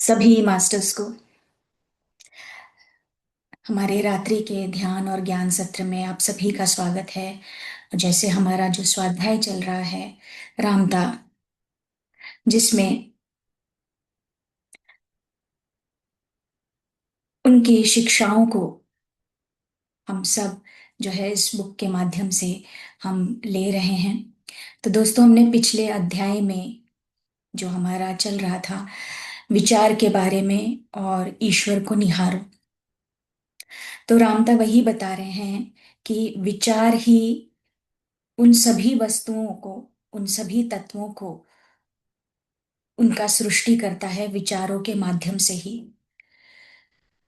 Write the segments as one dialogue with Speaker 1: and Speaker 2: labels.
Speaker 1: सभी मास्टर्स को हमारे रात्रि के ध्यान और ज्ञान सत्र में आप सभी का स्वागत है। जैसे हमारा जो स्वाध्याय चल रहा है रामता, जिसमें उनकी शिक्षाओं को हम सब जो है इस बुक के माध्यम से हम ले रहे हैं। तो दोस्तों, हमने पिछले अध्याय में जो हमारा चल रहा था विचार के बारे में और ईश्वर को निहारो, तो रामता वही बता रहे हैं कि विचार ही उन सभी वस्तुओं को, उन सभी तत्वों को उनका सृष्टि करता है विचारों के माध्यम से ही।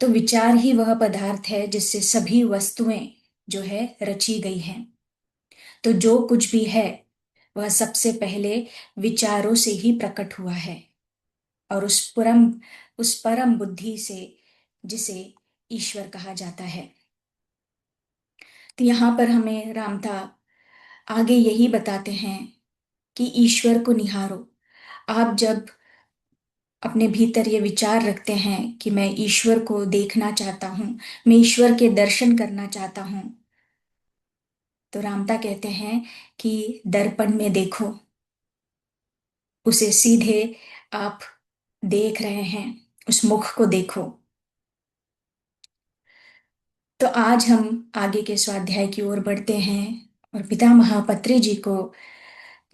Speaker 1: तो विचार ही वह पदार्थ है जिससे सभी वस्तुएं जो है रची गई हैं। तो जो कुछ भी है वह सबसे पहले विचारों से ही प्रकट हुआ है, और उस परम बुद्धि से जिसे ईश्वर कहा जाता है। तो यहाँ पर हमें रामता आगे यही बताते हैं कि ईश्वर को निहारो। आप जब अपने भीतर ये विचार रखते हैं कि मैं ईश्वर को देखना चाहता हूं, मैं ईश्वर के दर्शन करना चाहता हूं, तो रामता कहते हैं कि दर्पण में देखो, उसे सीधे आप देख रहे हैं, उस मुख को देखो। तो आज हम आगे के स्वाध्याय की ओर बढ़ते हैं और पितामह पत्री जी को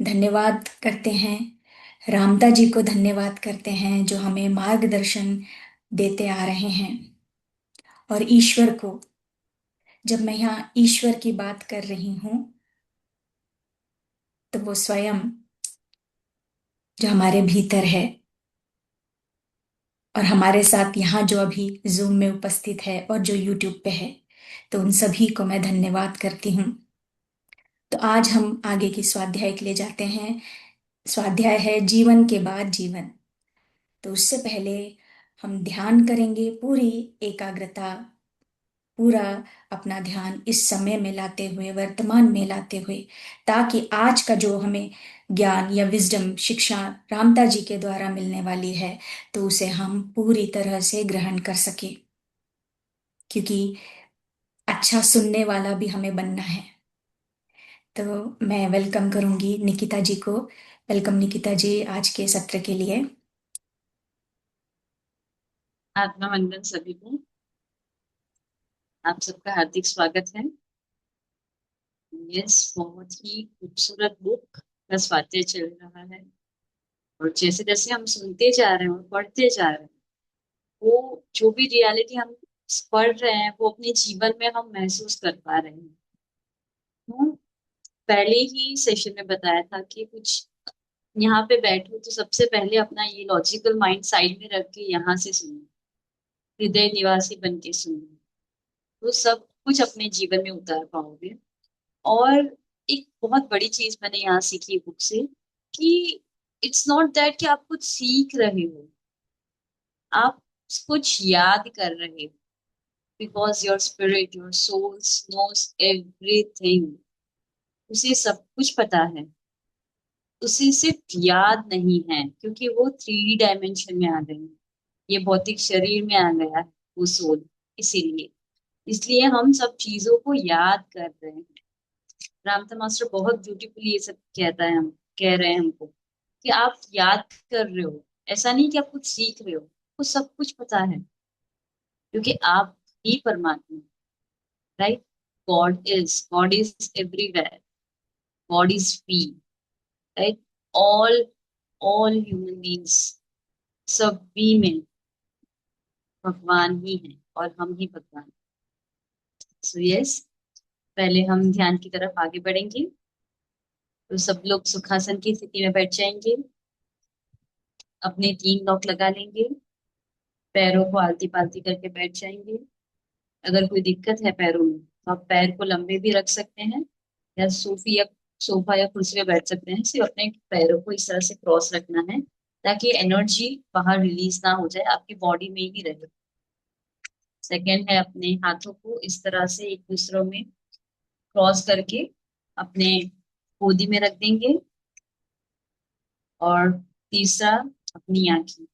Speaker 1: धन्यवाद करते हैं, रामता जी को धन्यवाद करते हैं जो हमें मार्गदर्शन देते आ रहे हैं। और ईश्वर को, जब मैं यहाँ ईश्वर की बात कर रही हूं, तो वो स्वयं जो हमारे भीतर है और हमारे साथ यहाँ जो अभी जूम में उपस्थित है और जो यूट्यूब पे है, तो उन सभी को मैं धन्यवाद करती हूँ। तो आज हम आगे की स्वाध्याय के लिए जाते हैं। स्वाध्याय है जीवन के बाद जीवन। तो उससे पहले हम ध्यान करेंगे, पूरी एकाग्रता, पूरा अपना ध्यान इस समय में लाते हुए, वर्तमान में लाते हुए, ताकि आज का जो हमें ज्ञान या विजडम शिक्षा रामता जी के द्वारा मिलने वाली है, तो उसे हम पूरी तरह से ग्रहण कर सके। क्योंकि अच्छा सुनने वाला भी हमें बनना है। तो मैं वेलकम करूंगी निकिता जी को। वेलकम निकिता जी आज के सत्र के लिए।
Speaker 2: आत्मा वंदन सभी को। आप सबका हार्दिक स्वागत है। यस, बहुत ही खूबसूरत बुक का स्वाध्याय चल रहा है, और जैसे जैसे हम सुनते जा रहे हैं और पढ़ते जा रहे हैं, वो जो भी रियलिटी हम पढ़ रहे हैं वो अपने जीवन में हम महसूस कर पा रहे हैं। तो पहले ही सेशन में बताया था कि कुछ यहाँ पे बैठो तो सबसे पहले अपना ये लॉजिकल माइंड साइड में रख के यहाँ से सुनो, हृदय निवासी बन के सुनो, तो सब कुछ अपने जीवन में उतार पाओगे। और एक बहुत बड़ी चीज मैंने यहाँ सीखी बुक से कि इट्स नॉट दैट कि आप कुछ सीख रहे हो, आप कुछ याद कर रहे हो, because your spirit, your souls knows everything. उसे सब कुछ पता है, उसे सिर्फ याद नहीं है, क्योंकि वो 3D डायमेंशन में आ गई, ये भौतिक शरीर में आ गया है वो सोल। इसीलिए इसलिए हम सब चीजों को याद कर रहे हैं। रामता मास्टर बहुत ब्यूटीफुली ये सब कहता है, हम कह रहे हैं हमको कि आप याद कर रहे हो, ऐसा नहीं कि आप कुछ सीख रहे हो, वो सब कुछ पता है, क्योंकि आप ही परमात्मा, right. God is everywhere, God is free, right. All all human beings, सभी में भगवान ही है और हम ही भगवान। सो यस, पहले हम ध्यान की तरफ आगे बढ़ेंगे। तो सब लोग सुखासन की स्थिति में बैठ जाएंगे, अपने 3 लॉक लगा लेंगे, पैरों को आलती पालती करके बैठ जाएंगे। अगर कोई दिक्कत है पैरों में तो आप पैर को लंबे भी रख सकते हैं, या सोफा या कुर्सी पे बैठ सकते हैं। सिर्फ अपने पैरों को इस तरह से क्रॉस रखना है, ताकि एनर्जी बाहर रिलीज ना हो जाए, आपकी बॉडी में ही रहे। सेकंड है, अपने हाथों को इस तरह से एक दूसरों में क्रॉस करके अपने गोदी में रख देंगे। और तीसरा, अपनी आंखें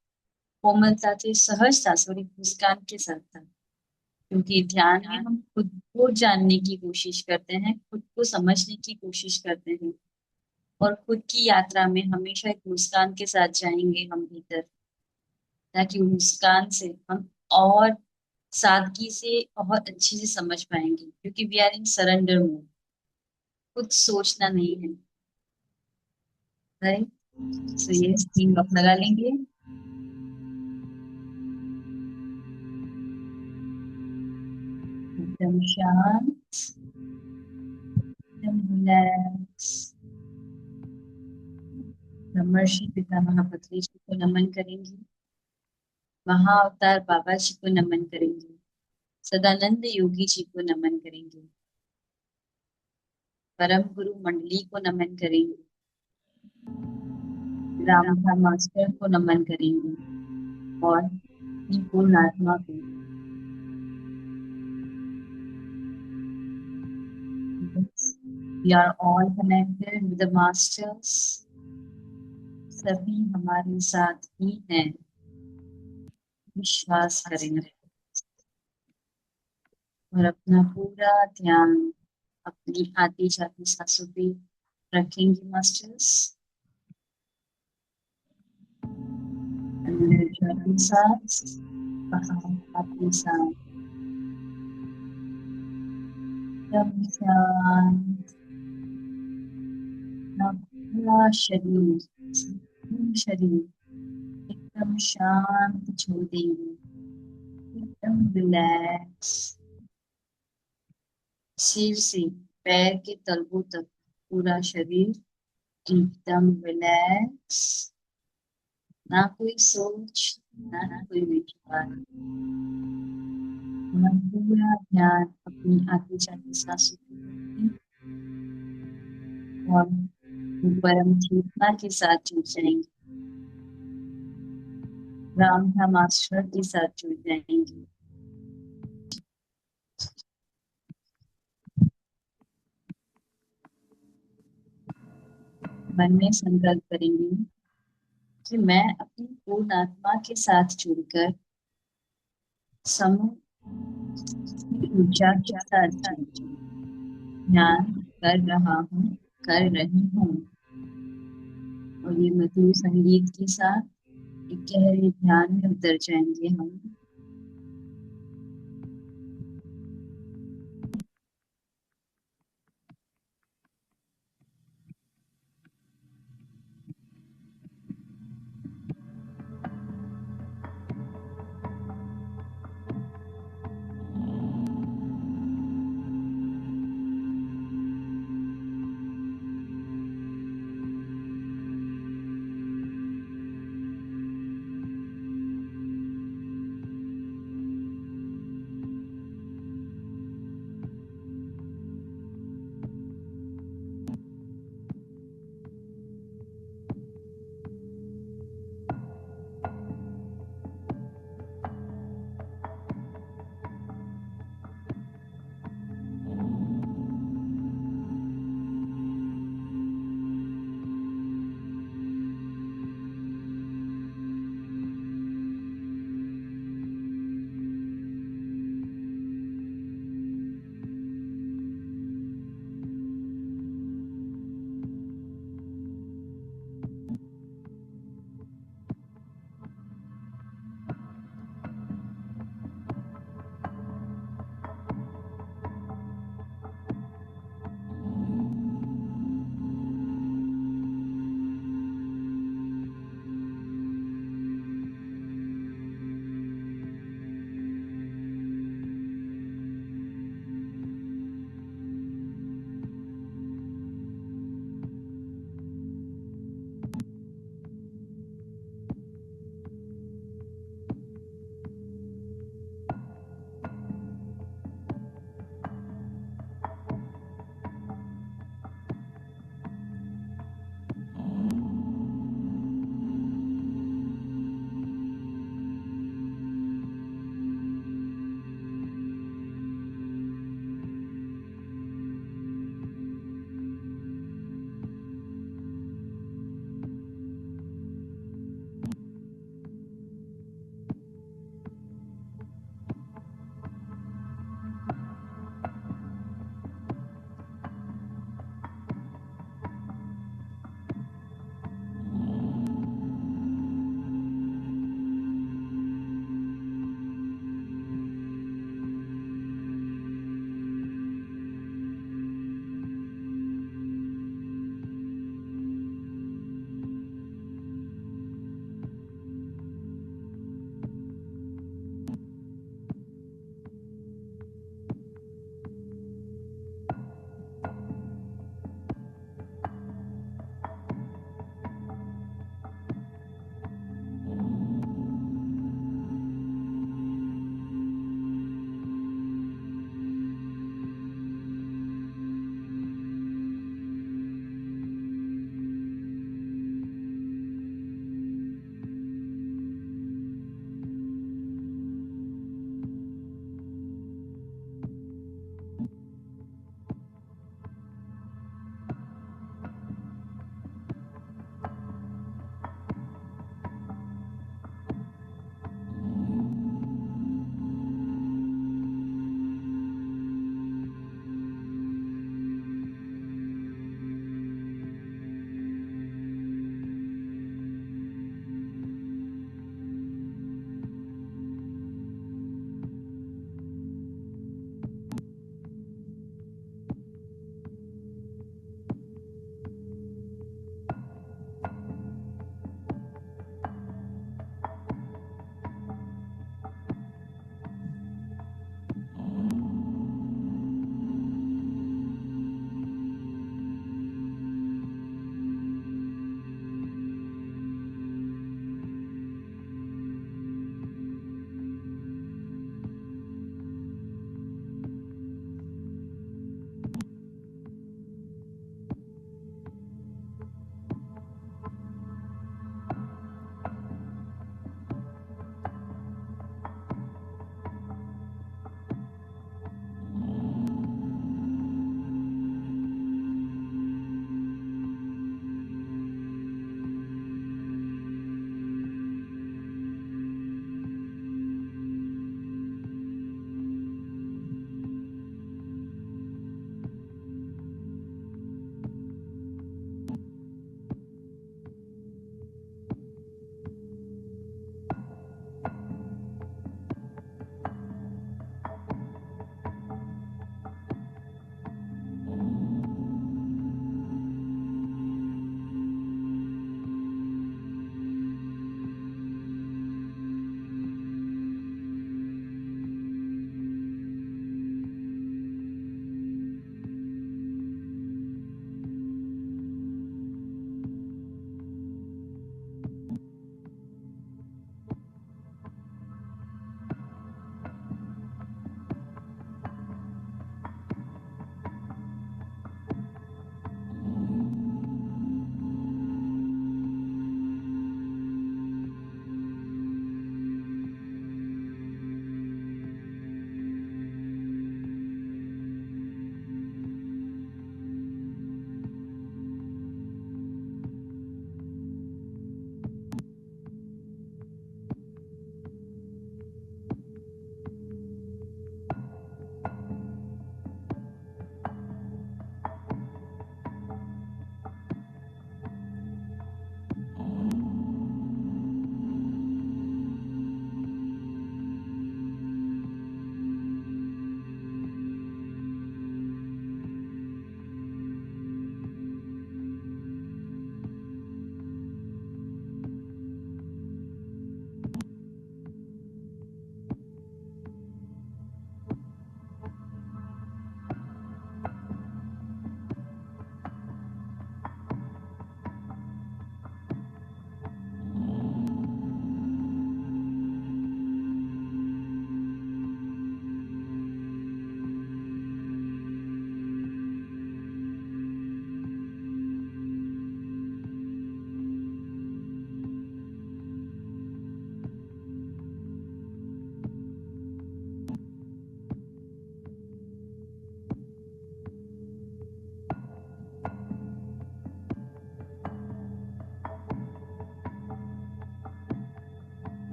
Speaker 2: कोमलता से, सहजता से और एक मुस्कान के साथ था। क्योंकि ध्यान में हम खुद को जानने की कोशिश करते हैं, खुद को समझने की कोशिश करते हैं, और खुद की यात्रा में हमेशा एक मुस्कान के साथ जाएंगे हम भीतर, ताकि मुस्कान से हम और सादगी से बहुत अच्छे से समझ पाएंगे, क्योंकि we are in surrender mode. कुछ सोचना नहीं है। राइट। सो ये 3 लॉक लगा लेंगे। एकदम शांत, एकदम रिलैक्स। ब्रह्मर्षि पितामह पत्री जी को नमन करेंगे। महाअवतार बाबा जी को नमन करेंगे। सदानंद योगी जी को नमन करेंगे। परम गुरु मंडली को नमन करेंगे। रामधा मास्टर को नमन करेंगे। और अपनी पूर्ण आत्मा को। We are all connected with the masters. सभी हमारे साथ ही हैं, विश्वास करें। और अपना पूरा ध्यान अपनी आती जाती सांसों पे रखेंगे मास्टर्स। अंदर जाती सांस, बाहर आती सांस। एकदम शांत। अपना पूरा शरीर, संपूर्ण शरीर एकदम शांत छोड़ देंगे, एकदम रिलैक्स। सिर से पैर के तलवों तक पूरा शरीर एकदम रिलैक्स। ना कोई सोच, ना कोई विचार। अपना पूरा ध्यान अपनी आती जाती सांसों पे रखें और परम चेतना के साथ जुड़ जाएंगे, रामधा मास्टर के साथ जुड़ जाएंगे। मन में संकल्प करेंगे कि मैं अपनी पूर्ण आत्मा के साथ जुड़कर समूह की ऊर्जा के साथ ध्यान कर रहा हूँ, कर रही हूँ। और ये मधुर संगीत के साथ एक गहरे ध्यान में उतर जाएंगे हम।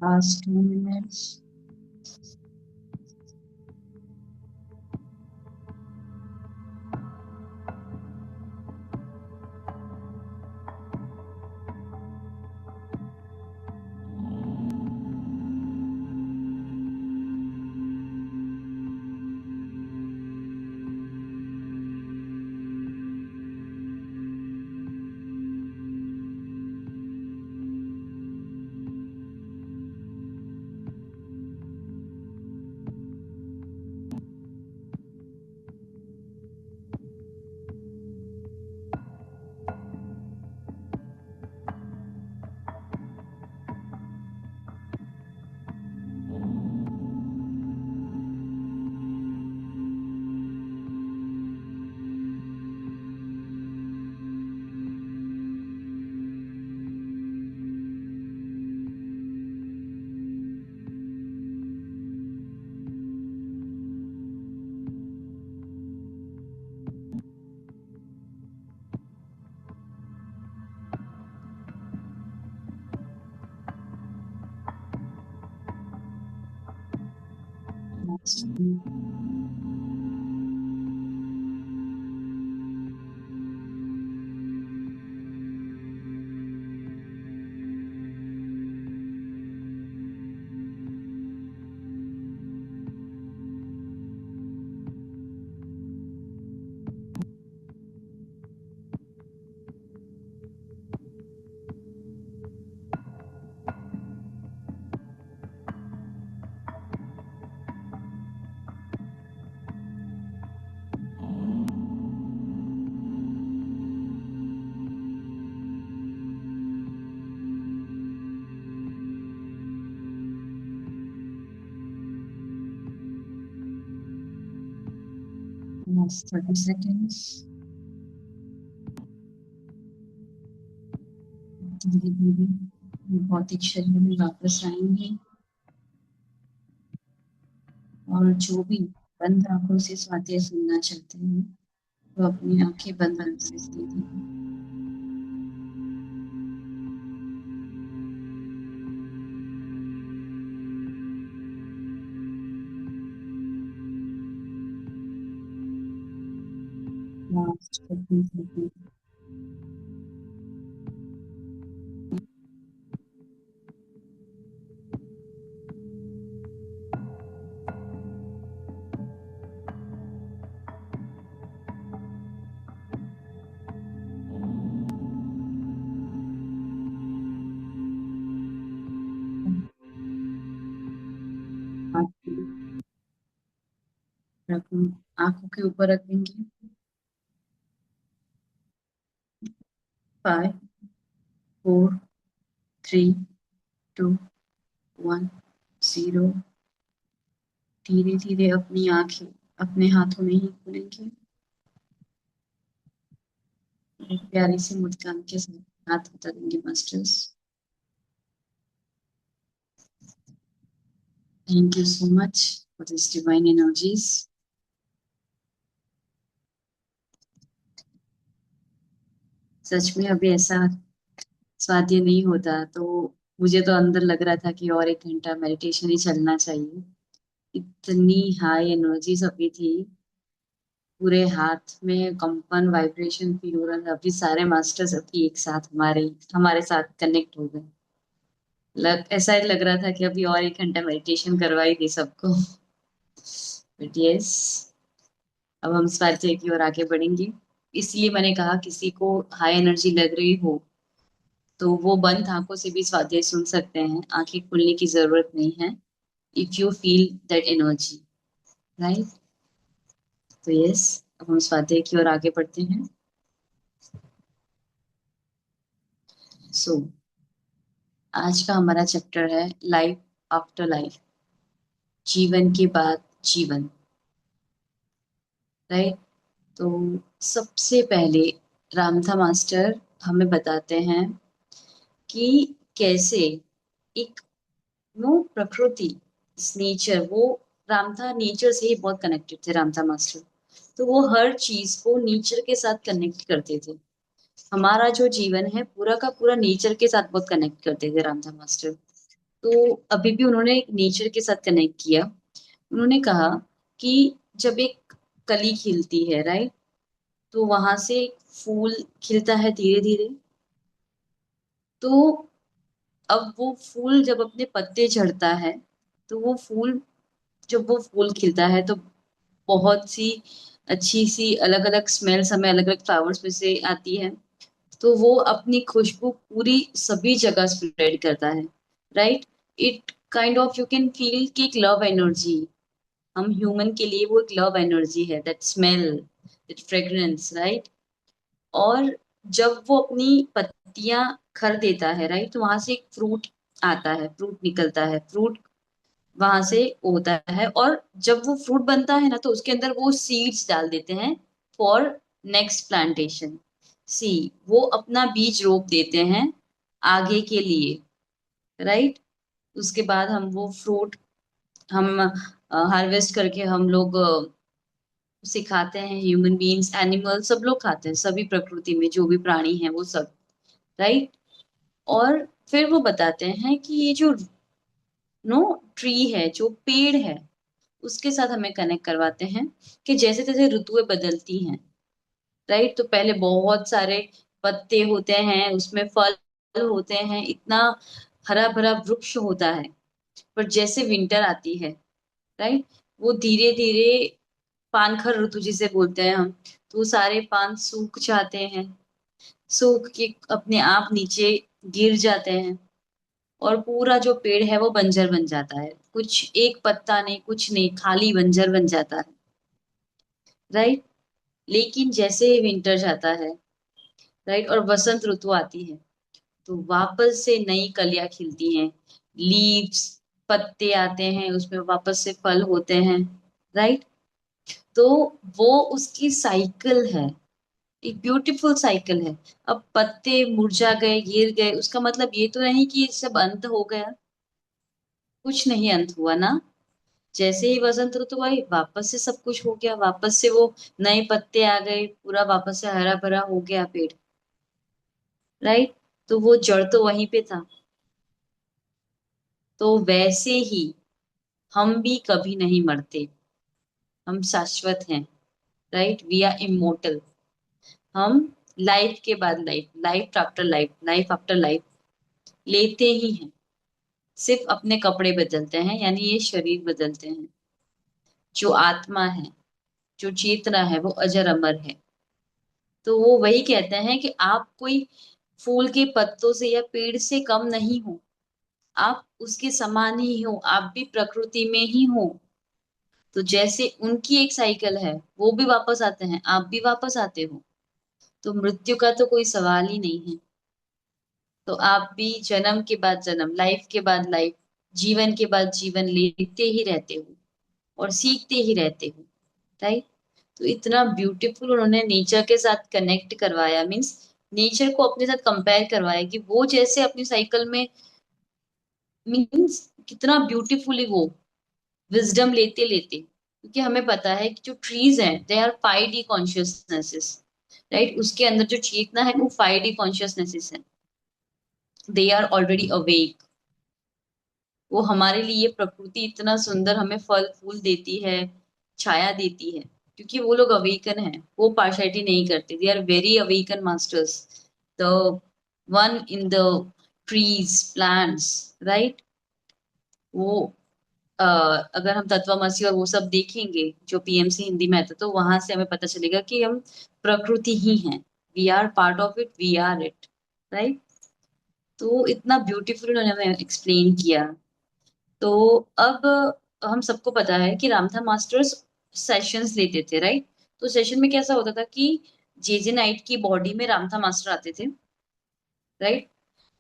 Speaker 2: Last 2 minutes. Last 2 minutes. Last 30 seconds. धीरे धीरे भौतिक शरीर में वापस आएंगे और जो भी बंद आंखों से स्वाध्याय सुनना चाहते हैं वो अपनी आंखें बंद रख सकते हैं। Last 15 second. आंखों के ऊपर रखेंगे। 5 4 3 2 1 0। धीरे धीरे अपनी आंखें अपने हाथों में ही खोलेंगे। एक प्यारी सी मुस्कान के साथ हाथ बता देंगे masters. Thank you so much for this divine energies. सच में अभी ऐसा स्वाध्याय नहीं होता तो मुझे तो अंदर लग रहा था कि और 1 घंटा मेडिटेशन ही चलना चाहिए। इतनी हाई एनर्जीज अभी थी। पूरे हाथ में कंपन वाइब्रेशन फील हो रहा था। अभी सारे मास्टर्स अभी एक साथ हमारे हमारे साथ कनेक्ट हो गए। ऐसा ही लग रहा था कि अभी और 1 घंटा मेडिटेशन करवा ही दे सबको। बट यस, अब हम स्वाध्याय की ओर आगे बढ़ेंगे। इसलिए मैंने कहा किसी को हाई एनर्जी लग रही हो तो वो बंद आंखों से भी स्वाध्याय सुन सकते हैं। आंखें खोलने की जरूरत नहीं है। If you feel that energy, right. तो यस, अब हम स्वाध्याय की ओर आगे बढ़ते हैं। सो आज का हमारा चैप्टर है लाइफ आफ्टर लाइफ, जीवन के बाद जीवन, राइट। तो सबसे पहले रामथा मास्टर हमें बताते हैं कि कैसे एक नो प्रकृति, नेचर, वो रामथा नेचर से ही बहुत कनेक्टेड थे रामथा मास्टर। तो वो हर चीज को नेचर के साथ कनेक्ट करते थे। हमारा जो जीवन है पूरा का पूरा नेचर के साथ बहुत कनेक्ट करते थे रामथा मास्टर। तो अभी भी उन्होंने नेचर के साथ कनेक्ट किया। उन्होंने कहा कि जब एक कली खिलती है, राइट, तो वहां से एक फूल खिलता है धीरे धीरे। तो अब वो फूल जब अपने पत्ते झड़ता है, तो वो फूल, जब वो फूल खिलता है तो बहुत सी अच्छी सी अलग अलग स्मेल्स हमें अलग अलग फ्लावर्स में से आती है। तो वो अपनी खुशबू पूरी सभी जगह स्प्रेड करता है, right. It kind of, you can feel कि एक लव एनर्जी, हम ह्यूमन के लिए वो एक लव एनर्जी है, that smell, that fragrance, right. और जब वो अपनी पत्तियां खर देता है, राइट, तो वहां से एक फ्रूट आता है, फ्रूट निकलता है, फ्रूट वहां से होता है। और जब वो फ्रूट बनता है ना, तो उसके अंदर वो सीड्स डाल देते हैं फॉर नेक्स्ट प्लांटेशन। सी, वो अपना बीज रोप देते हैं आगे के लिए, राइट। उसके बाद हम वो फ्रूट हम हार्वेस्ट करके हम लोग उसे खाते हैं, ह्यूमन बीइंग्स, एनिमल, सब लोग खाते हैं, सभी प्रकृति में जो भी प्राणी हैं वो सब, राइट। और फिर वो बताते हैं कि ये जो नो ट्री है, जो पेड़ है, उसके साथ हमें कनेक्ट करवाते हैं कि जैसे जैसे ऋतुएं बदलती हैं, राइट, तो पहले बहुत सारे पत्ते होते हैं, उसमें फल होते हैं, इतना हरा भरा वृक्ष होता है। पर जैसे विंटर आती है, राइट, वो धीरे धीरे पानखर ऋतु जिसे बोलते हैं हम, तो वो सारे पान सूख जाते हैं, सूख के अपने आप नीचे गिर जाते हैं। और पूरा जो पेड़ है वो बंजर बन जाता है, कुछ एक पत्ता नहीं, कुछ नहीं, खाली बंजर बन जाता है, राइट। लेकिन जैसे ही विंटर जाता है, राइट, और बसंत ऋतु आती है, तो वापस से नई कलियां खिलती हैं, लीव्स, पत्ते आते हैं, उसमें वापस से फल होते हैं, राइट। तो वो उसकी साइकिल है, एक ब्यूटीफुल साइकिल है। अब पत्ते मुरझा गए, गिर गए, उसका मतलब ये तो नहीं कि ये सब अंत हो गया, कुछ नहीं अंत हुआ ना। जैसे ही वसंत ऋतु आई, वापस से सब कुछ हो गया, वापस से वो नए पत्ते आ गए, पूरा वापस से हरा भरा हो गया पेड़, राइट। तो वो जड़ तो वहीं पे था। तो वैसे ही हम भी कभी नहीं मरते, हम शाश्वत हैं, राइट, वी आर इमोर्टल। हम लाइफ के बाद life, life after life, life after life लेते ही हैं। सिर्फ अपने कपड़े बदलते हैं, यानी ये शरीर बदलते हैं। जो आत्मा है, जो चेतना है, वो अजर अमर है। तो वो वही कहते हैं कि आप कोई फूल के पत्तों से या पेड़ से कम नहीं हो, आप उसके समान ही हो, आप भी प्रकृति में ही हो। तो जैसे उनकी एक साइकिल है, वो भी वापस आते हैं, आप भी वापस आते हो। तो मृत्यु का तो कोई सवाल ही नहीं है। तो आप भी जन्म के बाद जन्म, लाइफ के बाद लाइफ, जीवन के बाद जीवन लेते ही रहते हो और सीखते ही रहते हो, राइट। तो इतना ब्यूटीफुल उन्होंने नेचर के साथ कनेक्ट करवाया, मीन्स नेचर को अपने साथ कंपेयर करवाया कि वो जैसे अपनी साइकिल में, मीन्स कितना ब्यूटीफुली वो विजडम लेते लेते, क्योंकि हमें पता है कि जो ट्रीज हैं दे आर 5D कॉन्शियसनेसेस, राइट, उसके अंदर जो चेतना है वो 5D कॉन्शियसनेसेस है, दे आर ऑलरेडी अवेक। वो हमारे लिए प्रकृति इतना सुंदर हमें फल फूल देती है, छाया देती है, क्योंकि वो लोग अवेकन है, वो पार्शियलिटी नहीं करते, they are very awaken masters, the one in the trees, plants, right. वो अगर हम तत्वमसी और वो सब देखेंगे जो पीएमसी हिंदी में आता, तो वहां से हमें पता चलेगा कि हम प्रकृति ही हैं, we are part of it, we are it, right. तो इतना ब्यूटीफुल उन्होंने हमें एक्सप्लेन किया। तो अब हम सबको पता है कि रामथा मास्टर्स सेशंस लेते थे, राइट। तो सेशन में कैसा होता था कि जेजे नाइट की बॉडी में रामथा मास्टर आते थे, राइट।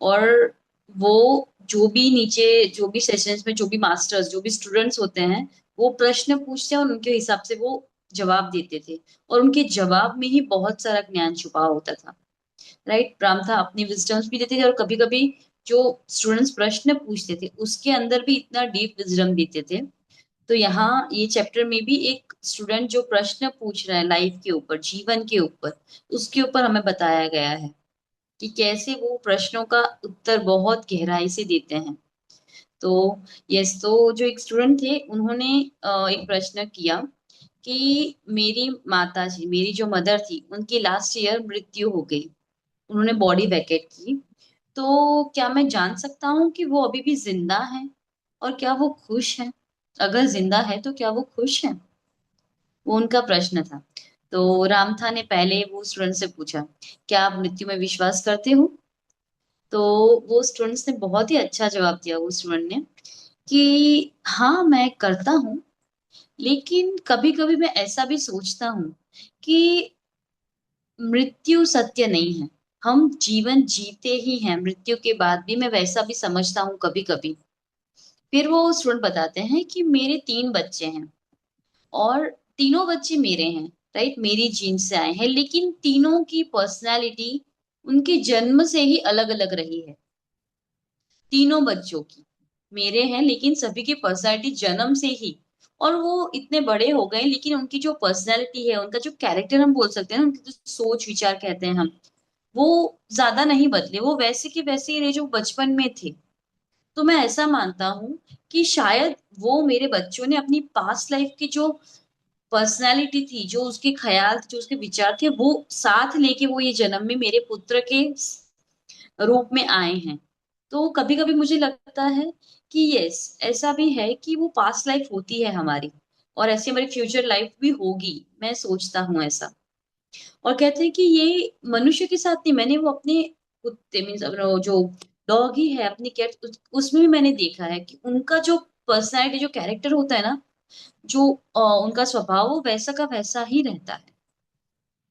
Speaker 2: और वो जो भी नीचे, जो भी सेशंस में जो भी मास्टर्स, जो भी स्टूडेंट्स होते हैं, वो प्रश्न पूछते हैं और उनके हिसाब से वो जवाब देते थे। और उनके जवाब में ही बहुत सारा ज्ञान छुपा होता था, राइट। रामथा अपनी विजडम्स भी देते थे, और कभी कभी जो स्टूडेंट्स प्रश्न पूछते थे उसके अंदर भी इतना डीप विजडम देते थे। तो यहाँ ये चैप्टर में भी एक स्टूडेंट जो प्रश्न पूछ रहा है लाइफ के ऊपर, जीवन के ऊपर, उसके ऊपर हमें बताया गया है कि कैसे वो प्रश्नों का उत्तर बहुत गहराई से देते हैं। तो यस, तो जो एक स्टूडेंट थे उन्होंने एक प्रश्न किया कि मेरी माता जी, मेरी जो मदर थी, उनकी लास्ट ईयर मृत्यु हो गई, उन्होंने बॉडी वैकेट की, तो क्या मैं जान सकता हूँ कि वो अभी भी जिंदा है और क्या वो खुश है? अगर जिंदा है तो क्या वो खुश है? वो उनका प्रश्न था। तो रामथा ने पहले वो स्टूडेंट से पूछा, क्या आप मृत्यु में विश्वास करते हो? तो वो स्टूडेंट्स ने बहुत ही अच्छा जवाब दिया, वो स्टूडेंट ने, कि हाँ मैं करता हूँ, लेकिन कभी कभी मैं ऐसा भी सोचता हूँ कि मृत्यु सत्य नहीं है, हम जीवन जीते ही हैं मृत्यु के बाद भी, मैं वैसा भी समझता हूँ कभी कभी। फिर वो स्टूडेंट बताते हैं कि मेरे 3 बच्चे हैं और तीनों बच्चे मेरे हैं, राइट, मेरी जीन से आए हैं, लेकिन तीनों की पर्सनैलिटी उनके जन्म से ही अलग अलग रही है। तीनों बच्चों की मेरे हैं, लेकिन सभी की पर्सनैलिटी जन्म से ही, और वो इतने बड़े हो गए लेकिन उनकी जो पर्सनैलिटी है, उनका जो कैरेक्टर हम बोल सकते हैं ना, उनकी जो सोच विचार कहते हैं हम, वो ज्यादा नहीं बदले, वो वैसे के वैसे ही रहे जो बचपन में थे। तो मैं ऐसा मानता हूँ कि शायद वो मेरे बच्चों ने अपनी पास्ट लाइफ की जो पर्सनैलिटी थी, जो उसके ख्याल थे, जो उसके विचार थे, वो साथ लेके वो ये जन्म में मेरे पुत्र के रूप में आए हैं। तो कभी कभी मुझे लगता है कि यस, ऐसा भी है कि वो पास्ट लाइफ होती है हमारी, और ऐसी हमारी फ्यूचर लाइफ भी होगी, मैं सोचता हूँ ऐसा। और कहते हैं कि ये मनुष्य के साथ नहीं, मैंने वो अपने कुत्ते मीन्स जो डॉग ही है, अपनी कैट, उसमें भी मैंने देखा है कि उनका जो पर्सनैलिटी, जो कैरेक्टर होता है ना, जो उनका स्वभाव, वो वैसा का वैसा ही रहता है।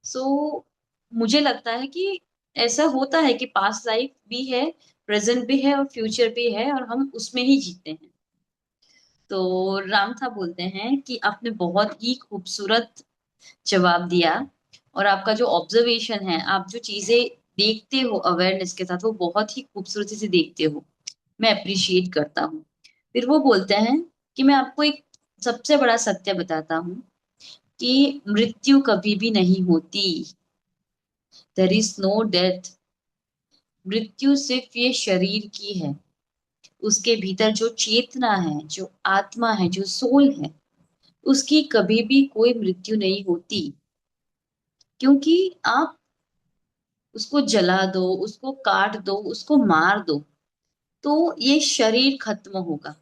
Speaker 2: सो मुझे लगता है कि ऐसा होता है कि पास्ट लाइफ भी है, प्रेजेंट भी है और फ्यूचर भी है, और हम उसमें ही जीते हैं। तो राम था बोलते हैं कि आपने बहुत ही खूबसूरत जवाब दिया, और आपका जो ऑब्जर्वेशन है, आप जो चीजें देखते हो अवेयरनेस के साथ, वो बहुत ही खूबसूरती से देखते हो, मैं अप्रिशिएट करता हूँ। फिर वो बोलते हैं कि मैं आपको एक सबसे बड़ा सत्य बताता हूँ कि मृत्यु कभी भी नहीं होती। There is no death. मृत्यु सिर्फ ये शरीर की है, उसके भीतर जो चेतना है, जो आत्मा है, जो सोल है, उसकी कभी भी कोई मृत्यु नहीं होती। क्योंकि आप उसको जला दो, उसको काट दो, उसको मार दो, तो ये शरीर खत्म होगा,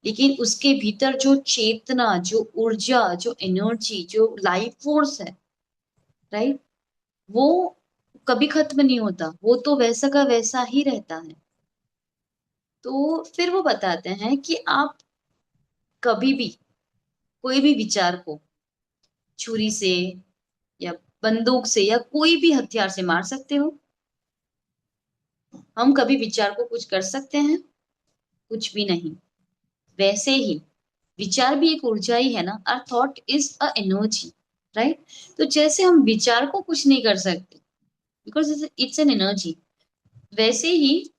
Speaker 2: लेकिन उसके भीतर जो चेतना, जो ऊर्जा, जो एनर्जी, जो लाइफ फोर्स है, राइट, वो कभी खत्म नहीं होता, वो तो वैसा का वैसा ही रहता है। तो फिर वो बताते हैं कि आप कभी भी कोई भी विचार को छुरी से या बंदूक से या कोई भी हथियार से मार सकते हो। हम कभी विचार को कुछ कर सकते हैं? कुछ भी नहीं। वैसे ही विचार भी एक ऊर्जा ही है ना, our thought is a energy, right. तो जैसे हम विचार को कुछ नहीं कर सकते बिकॉज इट्स एन एनर्जी, वैसे ही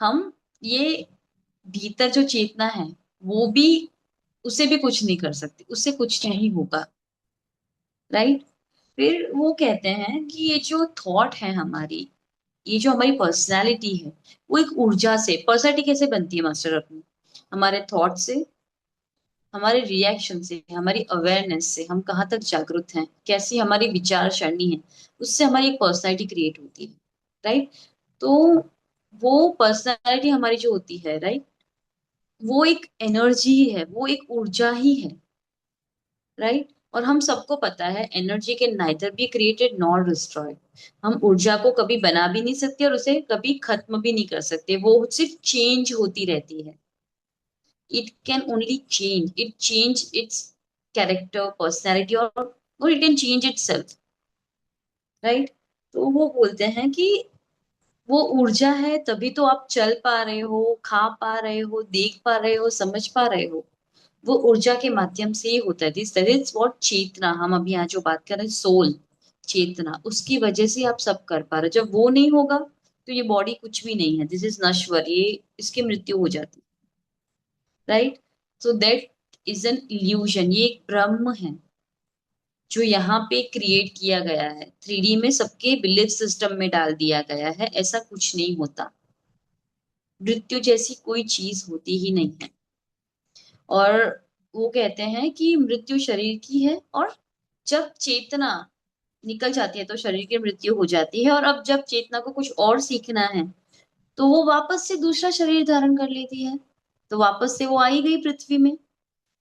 Speaker 2: हम ये भीतर जो चेतना है, वो भी, उसे भी कुछ नहीं कर सकते, उससे कुछ नहीं होगा, राइट। फिर वो कहते हैं कि ये जो थॉट है हमारी, ये जो हमारी पर्सनालिटी है, वो एक ऊर्जा से, पर्सनालिटी कैसे बनती है मास्टर अपनी, हमारे थॉट से, हमारे रिएक्शन से, हमारी अवेयरनेस से, हम कहाँ तक जागरूक हैं, कैसी हमारी विचार सरणी है, उससे हमारी एक पर्सनालिटी क्रिएट होती है, राइट। तो वो पर्सनालिटी हमारी जो होती है, राइट, वो एक एनर्जी ही है, वो एक ऊर्जा ही है, राइट। और हम सबको पता है एनर्जी के neither be created nor destroy. हम ऊर्जा को कभी बना भी नहीं सकते और उसे कभी खत्म भी नहीं कर सकते, वो सिर्फ चेंज होती रहती है। it can only change, it change its character, personality, or it can change itself, right। तो वो बोलते हैं कि वो ऊर्जा है, तभी तो आप चल पा रहे हो, खा पा रहे हो, देख पा रहे हो, समझ पा रहे हो। वो ऊर्जा के माध्यम से ही होता है, दिस दैट इज व्हाट चेतना, हम अभी यहाँ जो बात कर रहे हैं, सोल, चेतना, उसकी वजह से आप सब कर पा रहे हो। जब वो नहीं होगा तो ये बॉडी कुछ भी नहीं है, दिस इज नश्वर, ये इसकी मृत्यु हो जाती है, right. So that is an illusion, ये एक ब्रह्म है जो यहाँ पे क्रिएट किया गया है, 3D में सबके बिलीफ सिस्टम में डाल दिया गया है, ऐसा कुछ नहीं होता। मृत्यु जैसी कोई चीज होती ही नहीं है। और वो कहते हैं कि मृत्यु शरीर की है, और जब चेतना निकल जाती है तो शरीर की मृत्यु हो जाती है। और अब जब चेतना को कुछ और सीखना है तो वो वापस से दूसरा शरीर धारण कर लेती है। तो वापस से वो आई गई पृथ्वी में।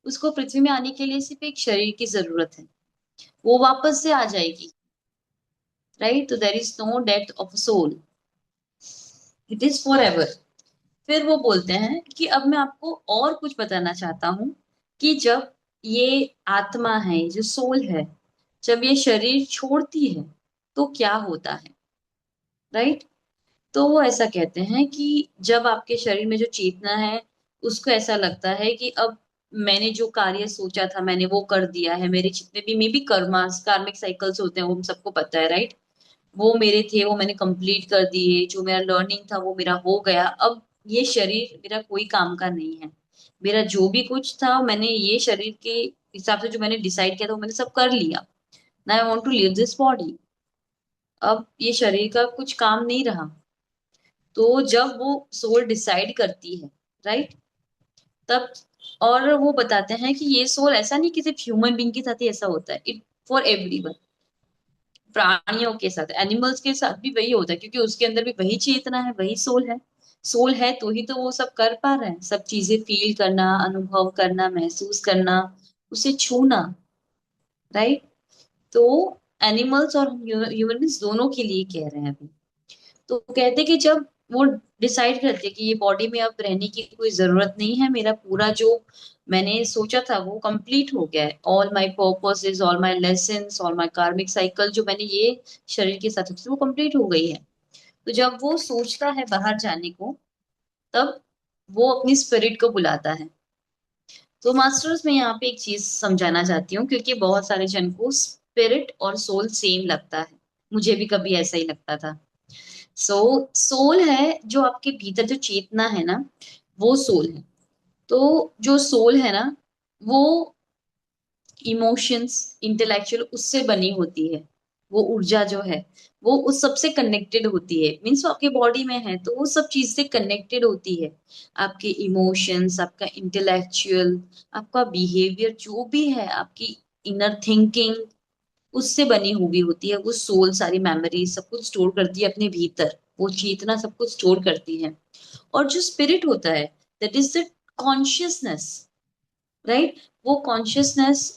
Speaker 2: उसको पृथ्वी में आने के लिए सिर्फ एक शरीर की जरूरत है, वो वापस से आ जाएगी। राइट, तो there is no death of soul, it is forever. फिर वो बोलते हैं कि अब मैं आपको और कुछ बताना चाहता हूँ कि जब ये आत्मा है, जो सोल है, जब ये शरीर छोड़ती है तो क्या होता है। राइट, तो वो ऐसा कहते हैं कि जब आपके शरीर में जो चेतना है, उसको ऐसा लगता है कि अब मैंने जो कार्य सोचा था मैंने वो कर दिया है। मेरे जितने भी मे बी कर्मास कार्मिक साइकिल्स होते हैं वो हम सबको पता है, राइट। वो मेरे थे, वो मैंने कंप्लीट कर दिए, जो मेरा लर्निंग था वो मेरा हो गया। अब ये शरीर मेरा कोई काम का नहीं है। मेरा जो भी कुछ था मैंने ये शरीर के हिसाब से जो मैंने डिसाइड किया था वो मैंने सब कर लिया। Now I want to leave this body. अब ये शरीर का कुछ काम नहीं रहा। तो जब वो सोल डिसाइड करती है, राइट, तब, और वो बताते हैं कि ये सोल ऐसा नहीं कि सिर्फ ह्यूमन बीइंग के साथ ही ऐसा होता है, इट फॉर एवरीवन। प्राणियों के साथ, एनिमल्स के साथ भी वही होता है, क्योंकि उसके अंदर भी वही चेतना है, वही सोल है। सोल है तो ही तो वो सब कर पा रहे हैं, सब चीजें फील करना, अनुभव करना, महसूस करना, उसे छूना। राइट, तो एनिमल्स और ह्यूमन बींग्स दोनों के लिए कह रहे हैं अभी। तो कहते कि जब वो डिसाइड करते कि ये बॉडी में अब रहने की कोई जरूरत नहीं है, मेरा पूरा जो मैंने सोचा था वो कंप्लीट हो गया है, all my purposes, all my lessons, all my कार्मिक साइकिल जो मैंने ये शरीर के साथ वो कंप्लीट हो गई है। तो जब वो सोचता है बाहर जाने को, तब वो अपनी स्पिरिट को बुलाता है। तो मास्टर्स में यहाँ पे एक चीज समझाना चाहती हूँ, क्योंकि बहुत सारे जन को स्पिरिट और सोल सेम लगता है। मुझे भी कभी ऐसा ही लगता था। सोल है जो आपके भीतर जो चेतना है ना, वो सोल है। तो जो सोल है ना, वो इमोशंस, इंटेलेक्चुअल उससे बनी होती है। वो ऊर्जा जो है वो उस सबसे कनेक्टेड होती है। मीन्स वो आपके बॉडी में है तो वो सब चीज से कनेक्टेड होती है। आपके इमोशंस, आपका इंटेलेक्चुअल, आपका बिहेवियर जो भी है, आपकी इनर थिंकिंग, उससे बनी हुई होती है। वो सोल सारी मेमोरी सब कुछ स्टोर करती है अपने भीतर, वो चेतना सब कुछ स्टोर करती है। और जो स्पिरिट होता है, that is the consciousness. Right, वो कॉन्शियसनेस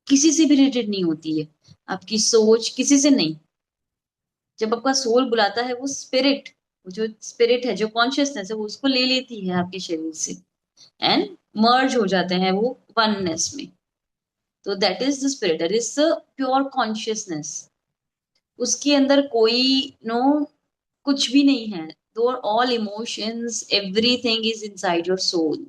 Speaker 2: किसी से भी रिलेटेड नहीं होती है, आपकी सोच किसी से नहीं। जब आपका सोल बुलाता है वो स्पिरिट, वो जो स्पिरिट है, जो कॉन्शियसनेस है, वो उसको ले लेती है आपके शरीर से, एंड मर्ज हो जाते हैं वो वननेस में। तो that is the spirit, that is the pure consciousness. उसके अंदर कोई नो कुछ भी नहीं है। Though all emotions, everything is inside your soul.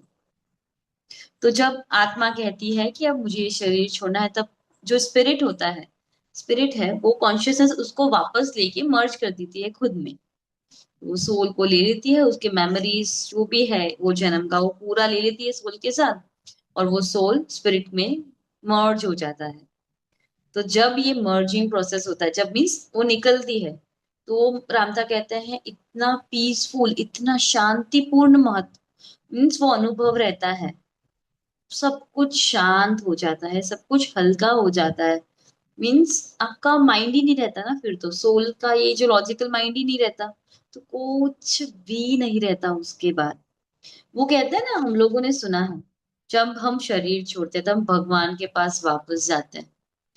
Speaker 2: तो जब आत्मा कहती है कि अब मुझे ये शरीर छोड़ना है, तब जो स्पिरिट होता है, स्पिरिट है वो कॉन्शियसनेस उसको वापस लेके मर्ज कर देती है खुद में। वो सोल को ले लेती है, उसके मेमोरीज जो भी है वो जन्म का वो पूरा ले लेती है सोल के साथ, और वो सोल स्पिरिट में मर्ज हो जाता है। तो जब ये मर्जिंग प्रोसेस होता है, जब मीन्स वो निकलती है, तो रामता कहते हैं इतना पीसफुल, इतना शांतिपूर्ण महत्व, मीन्स वो अनुभव रहता है। सब कुछ शांत हो जाता है, सब कुछ हल्का हो जाता है। मीन्स आपका माइंड ही नहीं रहता ना, फिर तो सोल का ये जो लॉजिकल माइंड ही नहीं रहता, तो कुछ भी नहीं रहता उसके बाद। वो कहते हैं ना, हम लोगों ने सुना है, जब हम शरीर छोड़ते हैं तब हम भगवान के पास वापस जाते हैं।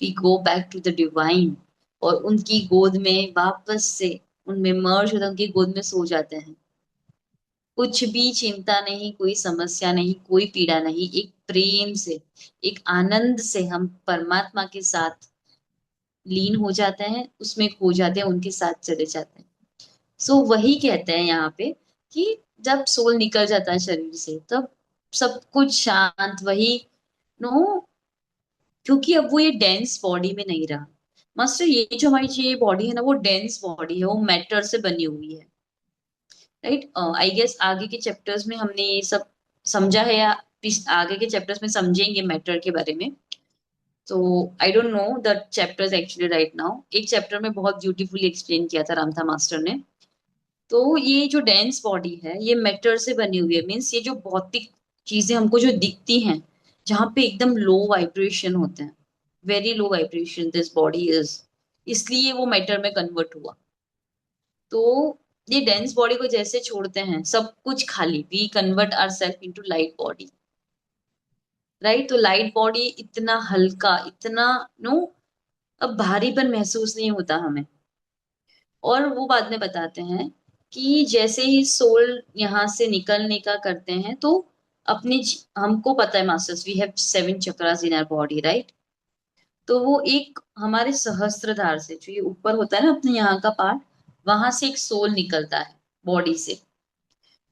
Speaker 2: We go back to the divine, और उनकी गोद में वापस से उनमें मर्ज होता है, उनकी गोद में सो जाते हैं। कुछ भी चिंता नहीं, कोई समस्या नहीं, कोई पीड़ा नहीं, एक प्रेम से, एक आनंद से हम परमात्मा के साथ लीन हो जाते हैं, उसमें खो जाते हैं, उनके साथ चले जाते हैं। सो वही कहते हैं यहाँ पे कि जब सोल निकल जाता है शरीर से, तब सब कुछ शांत, वही नो, क्योंकि अब वो ये डेंस बॉडी में नहीं रहा। मास्टर, ये जो हमारी ये बॉडी है ना, वो डेंस बॉडी है, वो मैटर से बनी हुई है। राइट, आई गेस आगे के चैप्टर्स में हमने ये सब समझा है, या आगे के चैप्टर्स में समझेंगे मैटर के बारे में। तो I don't know the chapters actually right now. एक चैप्टर में बहुत ब्यूटीफुली एक्सप्लेन किया था रामथा मास्टर ने। तो ये जो डेंस बॉडी है ये मैटर से बनी हुई है, मीन्स ये जो भौतिक चीजें हमको जो दिखती हैं, जहाँ पे एकदम लो वाइब्रेशन होते हैं, very low vibration this body is, इसलिए वो मैटर में कन्वर्ट हुआ। तो ये डेंस बॉडी को जैसे छोड़ते हैं सब कुछ खाली, we convert our self into light body, right. तो लाइट बॉडी इतना हल्का, इतना नो, अब भारीपन महसूस नहीं होता हमें। और वो बाद में बताते हैं कि जैसे ही सोल यहाँ से निकलने का करते हैं तो हमको पता है masters, we have 7 chakras in our body, right. तो वो एक हमारे सहस्त्रधार से, जो ये ऊपर होता है ना अपने यहाँ का पार्ट, वहां से एक सोल निकलता है बॉडी से।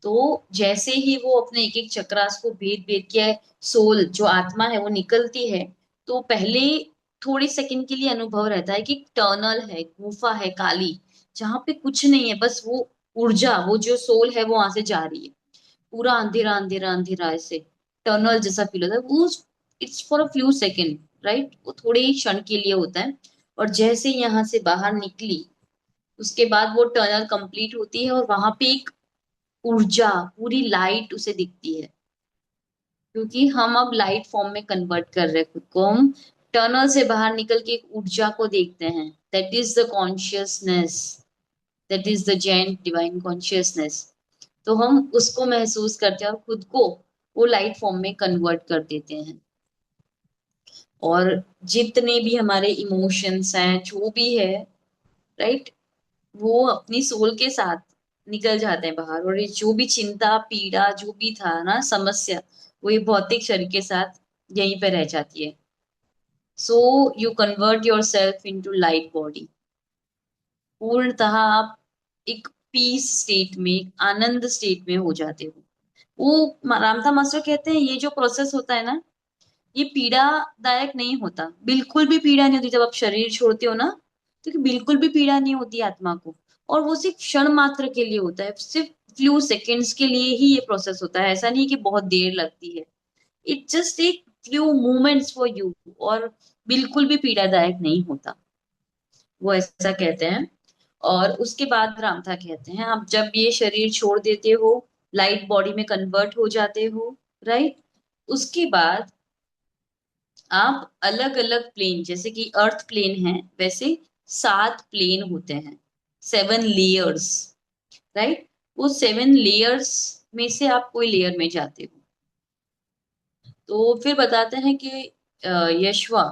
Speaker 2: तो जैसे ही वो अपने एक एक चक्रास को भेद भेद के सोल जो आत्मा है वो निकलती है, तो पहले थोड़ी सेकंड के लिए अनुभव रहता है कि टनल है, गुफा है काली, जहां पे कुछ नहीं है, बस वो ऊर्जा, वो जो सोल है वो वहां से जा रही है। पूरा अंधेरा अंधेरा अंधेरा, ऐसे टनल जैसा फील होता है वो। It's for a few second, right, वो थोड़े ही क्षण के लिए होता है। और जैसे यहाँ से बाहर निकली, उसके बाद वो टनल कंप्लीट होती है और वहां पे एक ऊर्जा, पूरी लाइट उसे दिखती है, क्योंकि हम अब लाइट फॉर्म में कन्वर्ट कर रहे हैं खुद को। हम टनल से बाहर निकल के एक ऊर्जा को देखते हैं, that is the consciousness, that is the Jain divine consciousness. तो हम उसको महसूस करते हैं और खुद को वो लाइट फॉर्म में कन्वर्ट कर देते हैं। और जितने भी हमारे इमोशंस हैं, जो भी है, राइट, वो अपनी सोल के साथ निकल जाते हैं बाहर। और ये जो भी चिंता पीड़ा जो भी था ना, समस्या, वो ये भौतिक शरीर के साथ यहीं पे रह जाती है। So you convert your self into light body. पूर्णतः आप एक पीस स्टेट में, एक आनंद स्टेट में हो जाते हो। वो रामथा मास्टर कहते हैं ये जो प्रोसेस होता है ना, ये पीड़ादायक नहीं होता, बिल्कुल भी पीड़ा नहीं होती। जब आप शरीर छोड़ते हो ना, तो बिल्कुल भी पीड़ा नहीं होती आत्मा को। और वो सिर्फ क्षण मात्र के लिए होता है, सिर्फ फ्यू सेकेंड्स के लिए ही ये प्रोसेस होता है, ऐसा नहीं कि बहुत देर लगती है। It just take few moments for you. और बिल्कुल भी पीड़ादायक नहीं होता, वो ऐसा कहते हैं। और उसके बाद रामथा कहते हैं आप जब ये शरीर छोड़ देते हो, लाइट बॉडी में कन्वर्ट हो जाते हो, राइट, उसके बाद आप अलग अलग प्लेन, जैसे कि अर्थ प्लेन है, वैसे 7 प्लेन होते हैं, 7 लेयर्स, राइट। वो 7 लेयर्स में से आप कोई लेयर में जाते हो। तो फिर बताते हैं कि यशवा,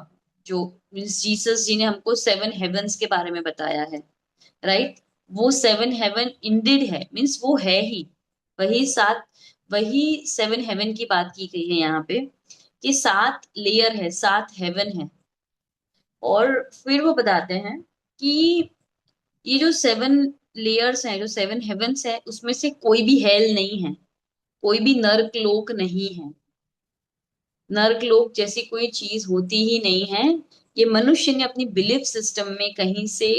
Speaker 2: जो मीन्स जीसस जी ने हमको 7 हेवंस के बारे में बताया है, राइट। वो 7 हेवन इंडेड है, मीन्स वो है ही, वही 7, वही 7 हेवन की बात की गई है यहाँ पे, कि 7 लेयर है, 7 हेवन है। और फिर वो बताते हैं कि ये जो 7 लेयर्स हैं, जो 7 हेवंस है, उसमें से कोई भी हेल नहीं है, कोई भी नर्क लोक नहीं है। नर्क लोक जैसी कोई चीज होती ही नहीं है। ये मनुष्य ने अपनी बिलीफ सिस्टम में कहीं से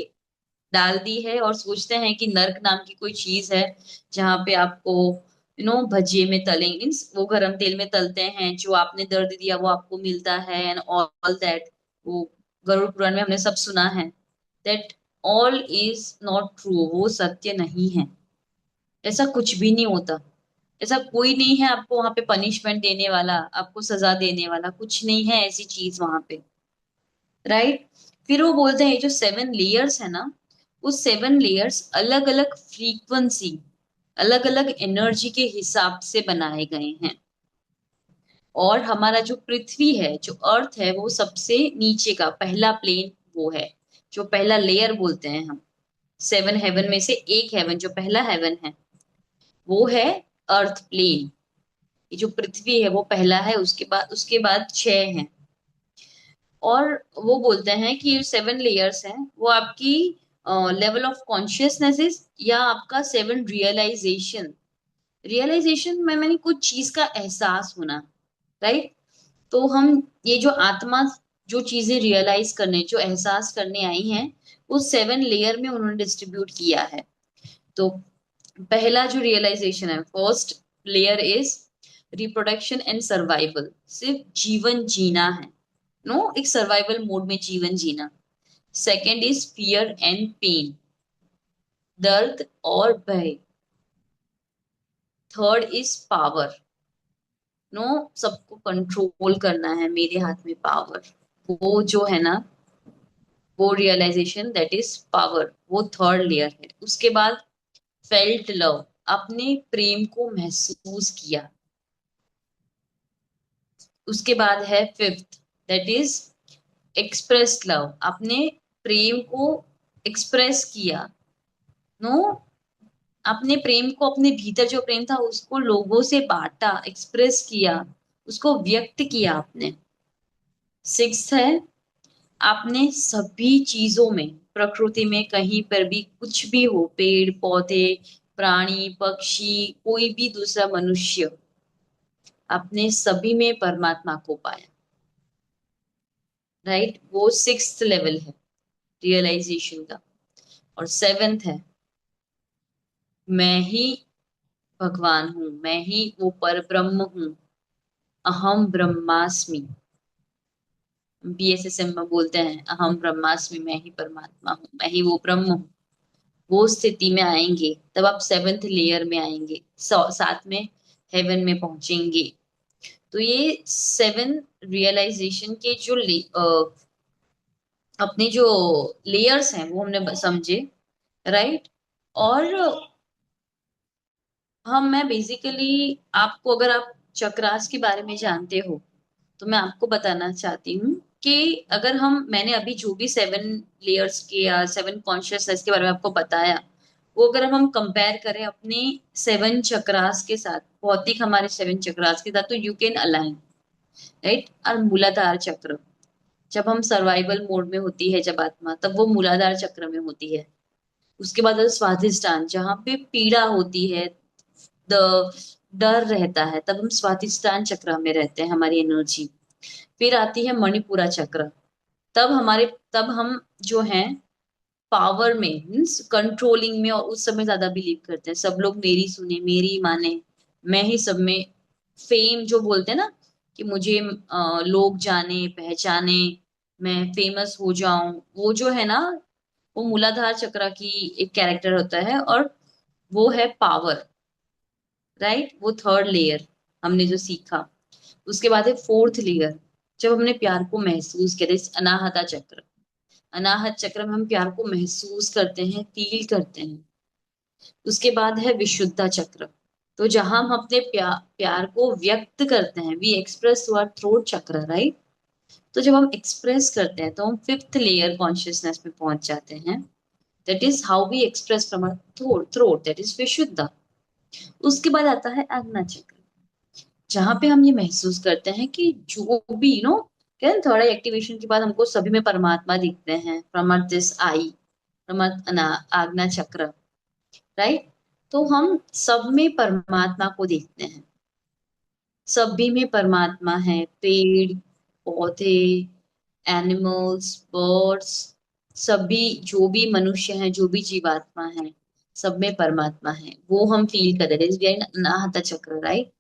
Speaker 2: डाल दी है, और सोचते हैं कि नर्क नाम की कोई चीज है, जहाँ पे आपको भजिए में तलेंगे, मीन्स वो गरम तेल में तलते हैं, जो आपने दर्द दिया वो आपको मिलता है, एंड ऑल दैट। वो गरुड़ पुराण में हमने सब सुना है। That all is not true, वो सत्य नहीं है। ऐसा कुछ भी नहीं होता। ऐसा कोई नहीं है आपको वहां पे पनिशमेंट देने वाला, आपको सजा देने वाला, कुछ नहीं है ऐसी चीज वहां पे, राइट। फिर वो बोलते हैं ये जो 7 लेयर्स है ना, वो 7 लेयर्स अलग अलग फ्रीक्वेंसी, अलग अलग एनर्जी के हिसाब से बनाए गए हैं। और हमारा जो पृथ्वी है, जो अर्थ है, वो सबसे नीचे का पहला प्लेन वो है, जो पहला लेयर बोलते हैं हम। 7 हेवन में से एक हेवन, जो पहला हेवन है, वो है अर्थ प्लेन। ये जो पृथ्वी है वो पहला है, उसके बाद 6 हैं। और वो बोलते हैं कि ये 7 लेयर्स हैं, वो आपकी लेवल ऑफ कॉन्शियसनेस या आपका 7 रियलाइजेशन, रियलाइजेशन में मैंने कुछ चीज का एहसास होना, राइट। तो हम ये जो आत्मा जो चीजें रियलाइज करने, जो एहसास करने आई हैं, वो 7 लेयर में उन्होंने डिस्ट्रीब्यूट किया है। तो पहला जो रियलाइजेशन है, first layer is reproduction and survival, सिर्फ जीवन जीना है, नो, एक सर्वाइवल मोड में जीवन जीना। Second is fear and pain, दर्द और भय। Third is power. नो, सबको कंट्रोल करना है, मेरे हाथ में पावर। वो जो है ना, वो रियलाइजेशन, दैट इज पावर, वो थर्ड लेयर है। उसके बाद फेल्ट लव, अपने प्रेम को महसूस किया। उसके बाद है fifth, that is express love, अपने प्रेम को एक्सप्रेस किया। नो, अपने प्रेम को, अपने भीतर जो प्रेम था उसको लोगों से बांटा, एक्सप्रेस किया, उसको व्यक्त किया आपने। सिक्स्थ है, आपने सभी चीजों में, प्रकृति में कहीं पर भी कुछ भी हो, पेड़ पौधे, प्राणी पक्षी, कोई भी दूसरा मनुष्य, अपने सभी में परमात्मा को पाया। राइट, वो सिक्स्थ लेवल है रियलाइजेशन का। और सेवेंथ है, मैं ही भगवान हूं, मैं ही वो पर ब्रह्म हूं, अहम ब्रह्मास्मि। बीएसएसएम में बोलते हैं अहम ब्रह्मास्मि, मैं ही परमात्मा हूँ, मैं ही वो ब्रह्म हूँ। वो स्थिति में आएंगे तब आप सेवेंथ लेयर में आएंगे, साथ में हेवन में पहुंचेंगे। तो ये सेवन रियलाइजेशन के जो अपने जो लेयर्स हैं वो हमने समझे। राइट। और मैं बेसिकली आपको, अगर आप चक्रास के बारे में जानते हो तो मैं आपको बताना चाहती हूँ कि अगर मैंने अभी जो भी सेवन लेयर्स के या सेवन कॉन्शियसनेस के बारे में आपको बताया, वो अगर हम कंपेयर करें अपने सेवन चक्रास के साथ, भौतिक हमारे सेवन चक्रास के साथ, तो यू कैन अलाइन। राइट। और मूलाधार चक्र, जब हम सर्वाइवल मोड में होती है जब आत्मा, तब वो मूलाधार चक्र में होती है। उसके बाद स्वाधिष्ठान, जहाँ पे पीड़ा होती है, द डर रहता है, तब हम स्वाधिष्ठान चक्र में रहते हैं, हमारी एनर्जी। फिर आती है मणिपुरा चक्र, तब हम जो हैं पावर में, मीन्स कंट्रोलिंग में, और उस समय ज्यादा बिलीव करते हैं, सब लोग मेरी सुने, मेरी माने, मैं ही सब में। फेम जो बोलते हैं ना, कि मुझे लोग जाने पहचाने, मैं फेमस हो जाऊं, वो जो है ना, वो मूलाधार चक्र की एक कैरेक्टर होता है, और वो है पावर। राइट, वो थर्ड लेयर हमने जो सीखा। उसके बाद है फोर्थ लेयर, जब हमने प्यार को महसूस किया, जैसे अनाहता चक्र। अनाहत चक्र में हम प्यार को महसूस करते हैं, फील करते हैं। उसके बाद है विशुद्धा चक्र, तो जहां हम अपने प्यार को व्यक्त करते हैं, we express through our throat chakra. Right. तो जब हम एक्सप्रेस करते हैं तो हम फिफ्थ लेयर कॉन्शियसनेस में पहुंच जाते हैं, that is how we express from our throat, that is Vishuddha. उसके बाद आता है आज्ञा चक्र, जहां पे हम ये महसूस करते हैं कि जो भी क्या थोड़ा एक्टिवेशन के बाद हमको सभी में परमात्मा दिखते हैं, फ्रॉम दिस आई, फ्रॉम आज्ञा चक्र। राइट। तो हम सब में परमात्मा को देखते हैं, सभी में परमात्मा है, पेड़ पौधे, एनिमल्स, बर्ड्स, सभी जो भी मनुष्य हैं, जो भी जीवात्मा है, सब में परमात्मा है, वो हम फील कर रहे हैं। Anahata chakra. Right.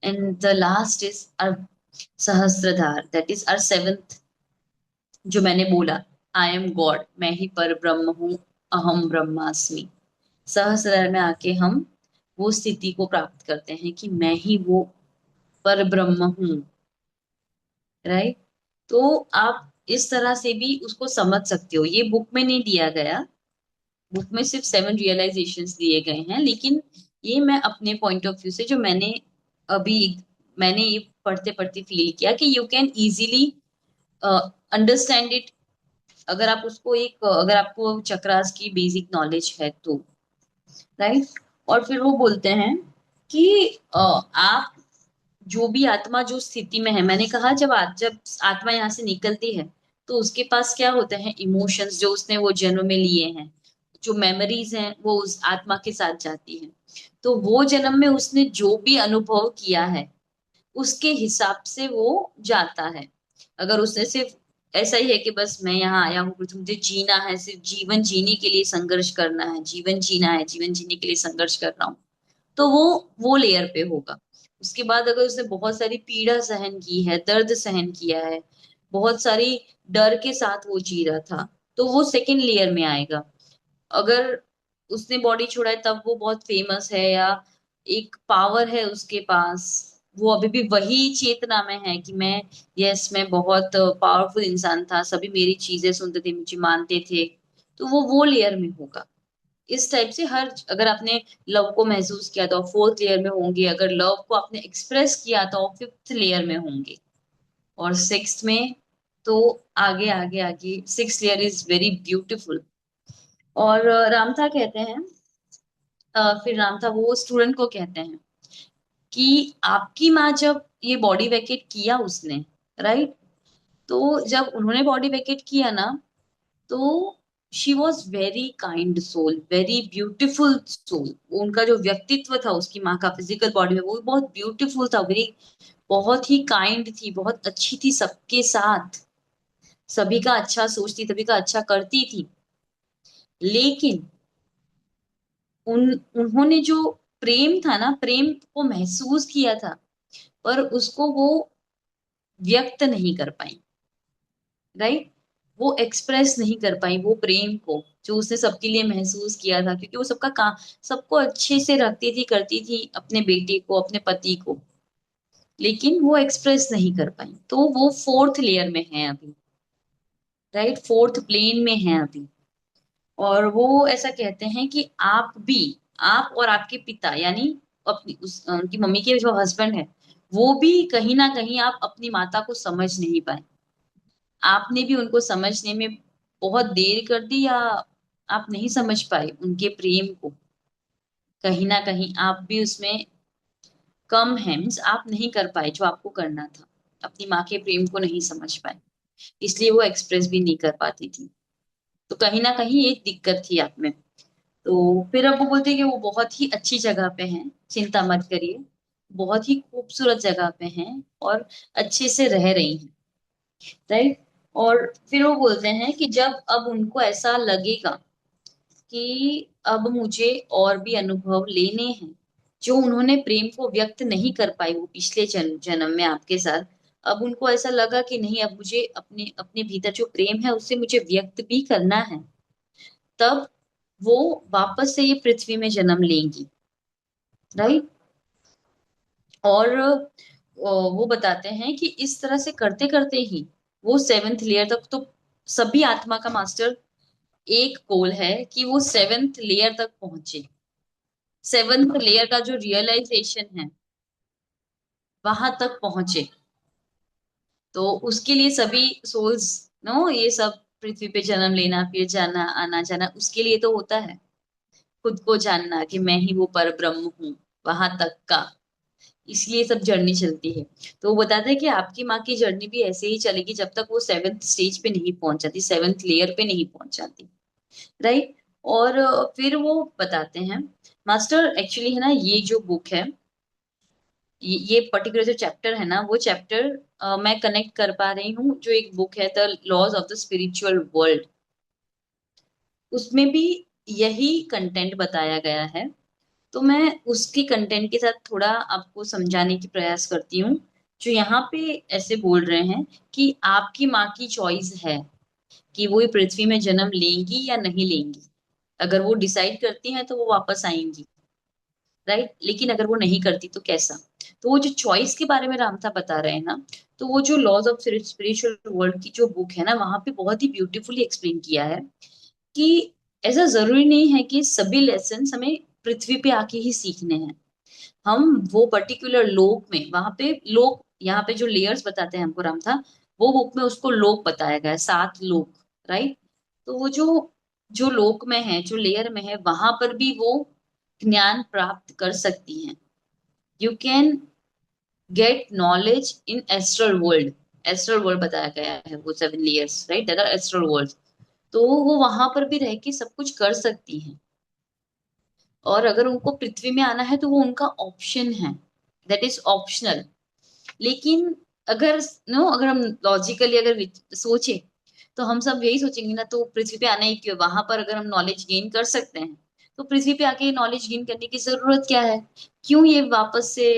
Speaker 2: And the last is our Sahastradhar, that is our seventh, जो मैंने बोला, आई एम गॉड, मैं ही पर ब्रह्म हूँ, अहम ब्रह्मास्मि। सहस्त्रधार में आके हम वो स्थिति को प्राप्त करते हैं कि मैं ही वो पर ब्रह्म हूँ। राइट। तो आप इस तरह से भी उसको समझ सकते हो, ये बुक में नहीं दिया गया, बुक में सिर्फ सेवन रियलाइजेशंस दिए गए हैं, लेकिन ये मैं अपने पॉइंट ऑफ व्यू से, जो अभी मैंने ये पढ़ते पढ़ते फील किया कि you can easily understand it, अगर आप उसको अगर आपको चक्रास की बेसिक नॉलेज है तो। राइट। और फिर वो बोलते हैं कि आप जो भी आत्मा जो स्थिति में है, मैंने कहा जब आत्मा यहाँ से निकलती है तो उसके पास क्या होते हैं, इमोशंस जो उसने वो जन्म में लिए हैं, जो मेमोरीज हैं, वो उस आत्मा के साथ जाती हैं। तो वो जन्म में उसने जो भी अनुभव किया है, उसके हिसाब से वो जाता है। अगर उसने सिर्फ ऐसा ही है कि बस मैं यहाँ आया हूँ कुछ मुझे जीना है, सिर्फ जीवन जीने के लिए संघर्ष करना है, जीवन जीना है, जीवन जीने के लिए संघर्ष कर रहा हूँ, तो वो लेयर पे होगा। उसके बाद अगर उसने बहुत सारी पीड़ा सहन की है, दर्द सहन किया है, बहुत सारी डर के साथ वो जी रहा था, तो वो सेकंड लेयर में आएगा। अगर उसने बॉडी छोड़ा है तब वो बहुत फेमस है, या एक पावर है उसके पास, वो अभी भी वही चेतना में है कि मैं, यस मैं बहुत पावरफुल इंसान था, सभी मेरी चीजें सुनते थे, मुझे मानते थे, तो वो लेयर में होगा। इस टाइप से हर, अगर आपने लव को महसूस किया तो फोर्थ लेयर में होंगे, अगर लव को आपने एक्सप्रेस किया तो फिफ्थ लेयर में होंगे, और सिक्स्थ में, तो आगे आगे आगे six layer is very beautiful. और रामथा कहते हैं, फिर रामथा वो स्टूडेंट को कहते हैं कि आपकी माँ जब ये बॉडी वैकेट किया उसने, राइट, तो जब उन्होंने बॉडी वैकेट किया ना, तो she was very kind soul, very beautiful soul. उनका जो व्यक्तित्व था उसकी माँ का फिजिकल बॉडी में, वो भी बहुत ब्यूटीफुल था, वेरी, बहुत ही काइंड थी, बहुत अच्छी थी सबके साथ, सभी का अच्छा सोचती, सभी का अच्छा करती थी। लेकिन उन्होंने जो प्रेम था ना, प्रेम को महसूस किया था, पर उसको वो व्यक्त नहीं कर पाई, राइट, वो एक्सप्रेस नहीं कर पाई वो प्रेम को जो उसने सबके लिए महसूस किया था, क्योंकि वो सबका काम, सबको अच्छे से रखती थी, करती थी, अपने बेटे को, अपने पति को, लेकिन वो एक्सप्रेस नहीं कर पाई, तो वो फोर्थ लेयर में है अभी, राइट, फोर्थ प्लेन में है अभी। और वो ऐसा कहते हैं कि आप भी, आप और आपके पिता, यानी अपनी उनकी मम्मी के जो हस्बैंड है, वो भी कहीं ना कहीं आप अपनी माता को समझ नहीं पाए, आपने भी उनको समझने में बहुत देर कर दी, या आप नहीं समझ पाए उनके प्रेम को, कहीं ना कहीं आप भी उसमें कम है, मीन्स आप नहीं कर पाए जो आपको करना था, अपनी माँ के प्रेम को नहीं समझ पाए, इसलिए वो एक्सप्रेस भी नहीं कर पाती थी, तो कहीं ना कहीं एक दिक्कत थी आप में। तो फिर अब वो बोलते हैं कि वो बहुत ही अच्छी जगह पे हैं, चिंता मत करिए, बहुत ही खूबसूरत जगह पे हैं और अच्छे से रह रही हैं, राइट। और फिर वो बोलते हैं कि जब अब उनको ऐसा लगेगा कि अब मुझे और भी अनुभव लेने हैं, जो उन्होंने प्रेम को व्यक्त नहीं कर पाई वो पिछले जन्म जन्म में आपके साथ, अब उनको ऐसा लगा कि नहीं, अब मुझे अपने अपने भीतर जो प्रेम है उसे मुझे व्यक्त भी करना है, तब वो वापस से ये पृथ्वी में जन्म लेंगी, राइट। और वो बताते हैं कि इस तरह से करते करते ही वो सेवेंथ लेयर तक, तो सभी आत्मा का मास्टर एक गोल है कि वो सेवेंथ लेयर तक पहुंचे, सेवेंथ लेयर का जो रियलाइजेशन है वहां तक पहुंचे, तो उसके लिए सभी सोल्स, नो, ये सब पृथ्वी पे जन्म लेना, फिर जाना, आना जाना, उसके लिए तो होता है खुद को जानना कि मैं ही वो पर ब्रह्म हूँ, वहां तक का, इसलिए सब जर्नी चलती है। तो वो बताता है कि आपकी माँ की जर्नी भी ऐसे ही चलेगी जब तक वो सेवेंथ स्टेज पे नहीं पहुंच जाती, सेवेंथ लेयर पे नहीं पहुंच जाती, राइट। और फिर वो बताते हैं, मास्टर एक्चुअली है ना, ये जो बुक है, ये पर्टिकुलर जो चैप्टर है ना, वो चैप्टर मैं कनेक्ट कर पा रही हूँ, जो एक बुक है the laws of the spiritual world, उसमें भी यही कंटेंट बताया गया है, तो मैं उसकी कंटेंट के साथ थोड़ा आपको समझाने की प्रयास करती हूँ। जो यहाँ पे ऐसे बोल रहे हैं कि आपकी माँ की चॉइस है कि वो ये पृथ्वी में जन्म लेंगी या नहीं लेंगी, अगर वो डिसाइड करती हैं तो वो वापस आएंगी, राइट, लेकिन अगर वो नहीं करती तो कैसा। तो वो जो चॉइस के बारे में रामथा बता रहे हैं ना, तो वो जो लॉज ऑफ स्पिरिचुअल वर्ल्ड की जो बुक है ना, वहां पे बहुत ही ब्यूटीफुली एक्सप्लेन किया है कि ऐसा जरूरी नहीं है कि सभी लेसन हमें पृथ्वी पे आके ही सीखने हैं, हम वो पर्टिकुलर लोक में, वहां पे लोक, यहाँ पे जो लेयर्स बताते हैं हमको रामथा, वो बुक में उसको लोक बताया गया है, 7 लोक, राइट। तो वो जो जो लोक में है, जो लेयर में है, वहां पर भी वो ज्ञान प्राप्त कर सकती हैं। You can get knowledge in astral world, astral world बताया गया है, वो 7 layers, right, that are astral world, तो वो वहां पर भी रह के सब कुछ कर सकती हैं। और अगर उनको पृथ्वी में आना है तो वो उनका ऑप्शन है, दैट इज ऑप्शनल। लेकिन अगर, नो, अगर हम लॉजिकली अगर सोचे, तो हम सब यही सोचेंगे ना, तो पृथ्वी पे आना ही क्यों, वहां पर अगर हम नॉलेज गेन कर सकते हैं तो पृथ्वी पे आके नॉलेज गेन करने की जरूरत क्या है, क्यों ये वापस से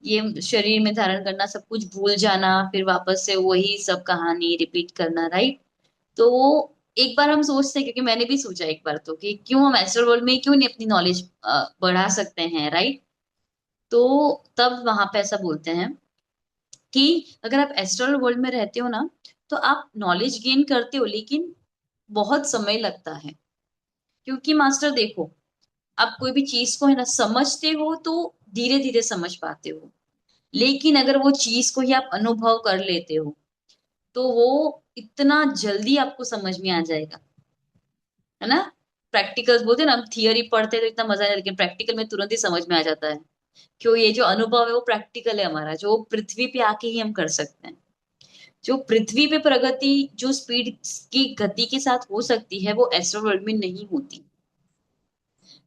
Speaker 2: ये शरीर में धारण करना, सब कुछ भूल जाना, फिर वापस से वही सब कहानी रिपीट करना, राइट। तो एक बार हम सोचते हैं, क्योंकि मैंने भी सोचा एक बार तो, कि क्यों हम एस्ट्रल वर्ल्ड में क्यों नहीं अपनी नॉलेज बढ़ा सकते हैं, राइट। तो तब वहां पे ऐसा बोलते हैं कि अगर आप एस्ट्रल वर्ल्ड में रहते हो ना, तो आप नॉलेज गेन करते हो, लेकिन बहुत समय लगता है। क्योंकि मास्टर देखो, आप कोई भी चीज को है ना समझते हो तो धीरे धीरे समझ पाते हो, लेकिन अगर वो चीज को ही आप अनुभव कर लेते हो तो वो इतना जल्दी आपको समझ में आ जाएगा, है ना। प्रैक्टिकल्स बोलते हैं ना, हम थियरी पढ़ते हैं तो इतना मजा नहीं, लेकिन प्रैक्टिकल में तुरंत ही समझ में आ जाता है। क्यों, ये जो अनुभव है वो प्रैक्टिकल है हमारा, जो पृथ्वी पे आके ही हम कर सकते हैं। जो पृथ्वी पे प्रगति, जो स्पीड की गति के साथ हो सकती है, वो एस्ट्रो वर्ल्ड में नहीं होती।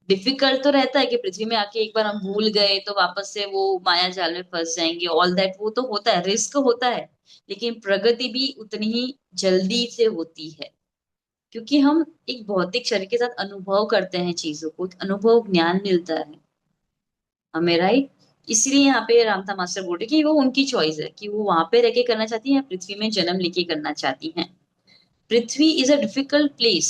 Speaker 2: डिफिकल्ट तो रहता है कि पृथ्वी में आके एक बार हम भूल गए तो वापस से वो माया जाल में फंस जाएंगे, ऑल दैट, वो तो होता है, रिस्क होता है। लेकिन प्रगति भी उतनी ही जल्दी से होती है, क्योंकि हम एक भौतिक शरीर के साथ अनुभव करते हैं चीजों को, एक अनुभव ज्ञान मिलता है हमें, राइट। इसलिए यहाँ पे रामता मास्टर बोल रहे कि वो उनकी चॉइस है कि वो वहां पे रह के करना चाहती है या पृथ्वी में जन्म लेके करना चाहती हैं। Prithvi is a difficult place,